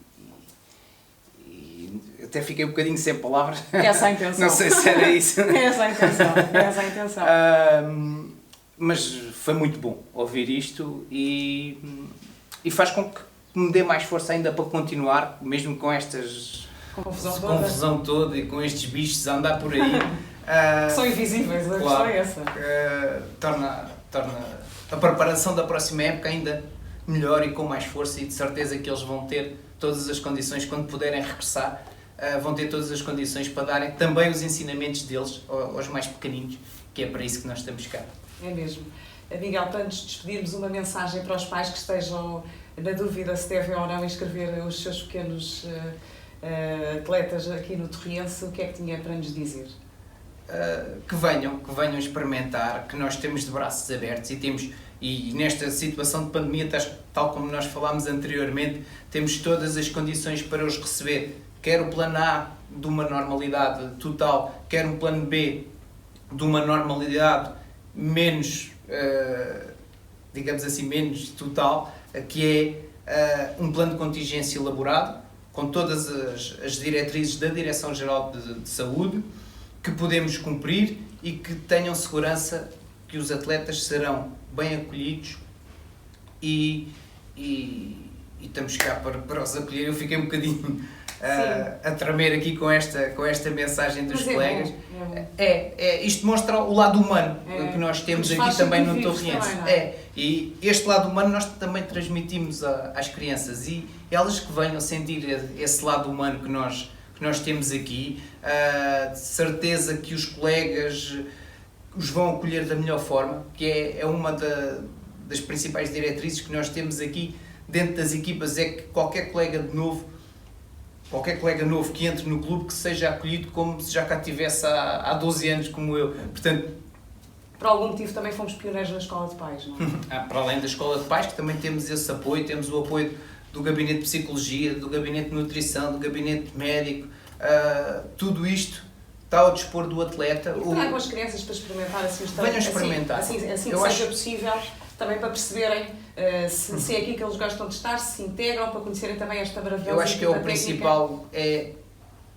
até fiquei um bocadinho sem palavras. É essa a intenção. Não sei se era isso. É essa a intenção. Mas foi muito bom ouvir isto e faz com que me dê mais força ainda para continuar, mesmo com estas confusão toda e com estes bichos a andar por aí. Que são invisíveis, a questão é essa. Torna a preparação da próxima época ainda melhor e com mais força, e de certeza que eles vão ter todas as condições, quando puderem regressar, vão ter todas as condições para darem também os ensinamentos deles aos mais pequeninos, que é para isso que nós estamos cá. É mesmo. Miguel, para nos despedirmos, uma mensagem para os pais que estejam na dúvida se devem ou não inscrever os seus pequenos atletas aqui no Torriense, o que é que tinha para nos dizer? Que venham experimentar, que nós temos de braços abertos e nesta situação de pandemia, tal como nós falámos anteriormente, temos todas as condições para os receber, quer o plano A de uma normalidade total, quer um plano B de uma normalidade menos, digamos assim, menos total, que é um plano de contingência elaborado, com todas as diretrizes da Direção-Geral de Saúde, que podemos cumprir e que tenham segurança que os atletas serão bem acolhidos e estamos cá para os acolher. Eu fiquei um bocadinho a tremer aqui com esta mensagem dos colegas. Isto mostra o lado humano que nós temos aqui também no Torriense. E este lado humano nós também transmitimos às crianças, e elas que venham sentir esse lado humano que nós temos aqui, de certeza que os colegas os vão acolher da melhor forma, que é uma das principais diretrizes que nós temos aqui dentro das equipas, é que qualquer colega novo que entre no clube, que seja acolhido como se já cá estivesse há 12 anos, como eu. Portanto, por algum motivo também fomos pioneiros na escola de pais, não é? Para além da escola de pais, que também temos esse apoio, temos o apoio do gabinete de psicologia, do gabinete de nutrição, do gabinete médico, tudo isto está ao dispor do atleta. Trago as crianças para experimentar assim, venham experimentar. Assim que seja possível, também para perceberem se é aqui que eles gostam de estar, se integram, para conhecerem também esta maravilhosa Eu acho que o principal é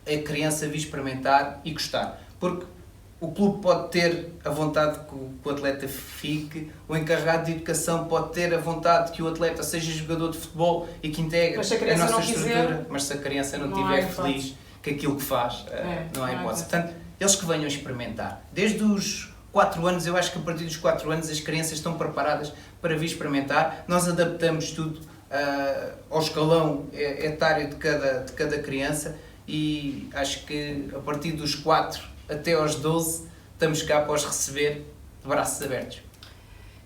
a criança vir experimentar e gostar, porque o clube pode ter a vontade que o atleta fique, o encarregado de educação pode ter a vontade que o atleta seja jogador de futebol e que integre a nossa estrutura, mas se a criança não estiver feliz com aquilo que faz, não há hipótese. Portanto, eles que venham experimentar. Desde os 4 anos, eu acho que a partir dos 4 anos as crianças estão preparadas para vir experimentar. Nós adaptamos tudo ao escalão etário de cada criança, e acho que a partir dos 4 até aos 12 estamos cá para os receber de braços abertos.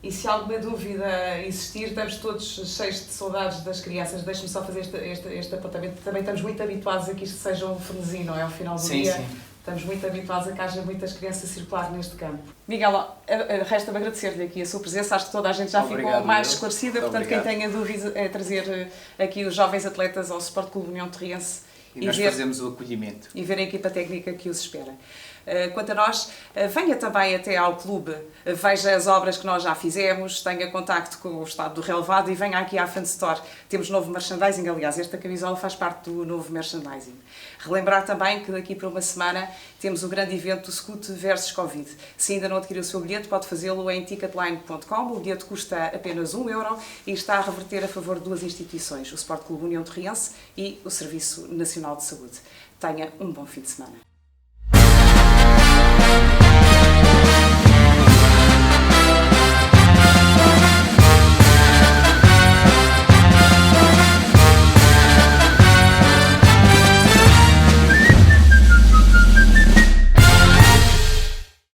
E se alguma dúvida existir, estamos todos cheios de saudades das crianças. Deixe-me só fazer este apontamento. Também estamos muito habituados a que isto seja um frenesim, não é? Ao final do dia. Sim. Estamos muito habituados a que haja muitas crianças a circular neste campo. Miguel, resta-me agradecer-lhe aqui a sua presença. Acho que toda a gente já ficou mais esclarecida. Portanto, quem tenha dúvida é trazer aqui os jovens atletas ao Sport Clube União Torriense E nós fazemos o acolhimento. E ver a equipa técnica que os espera. Quanto a nós, venha também até ao clube, veja as obras que nós já fizemos, tenha contacto com o estado do relevado e venha aqui à Fan Store. Temos novo merchandising, aliás, esta camisola faz parte do novo merchandising. Relembrar também que daqui para uma semana temos o grande evento do Scoot versus Covid. Se ainda não adquiriu o seu bilhete, pode fazê-lo em ticketline.com. O bilhete custa apenas €1 e está a reverter a favor de duas instituições, o Sport Clube União Torriense e o Serviço Nacional de Saúde. Tenha um bom fim de semana.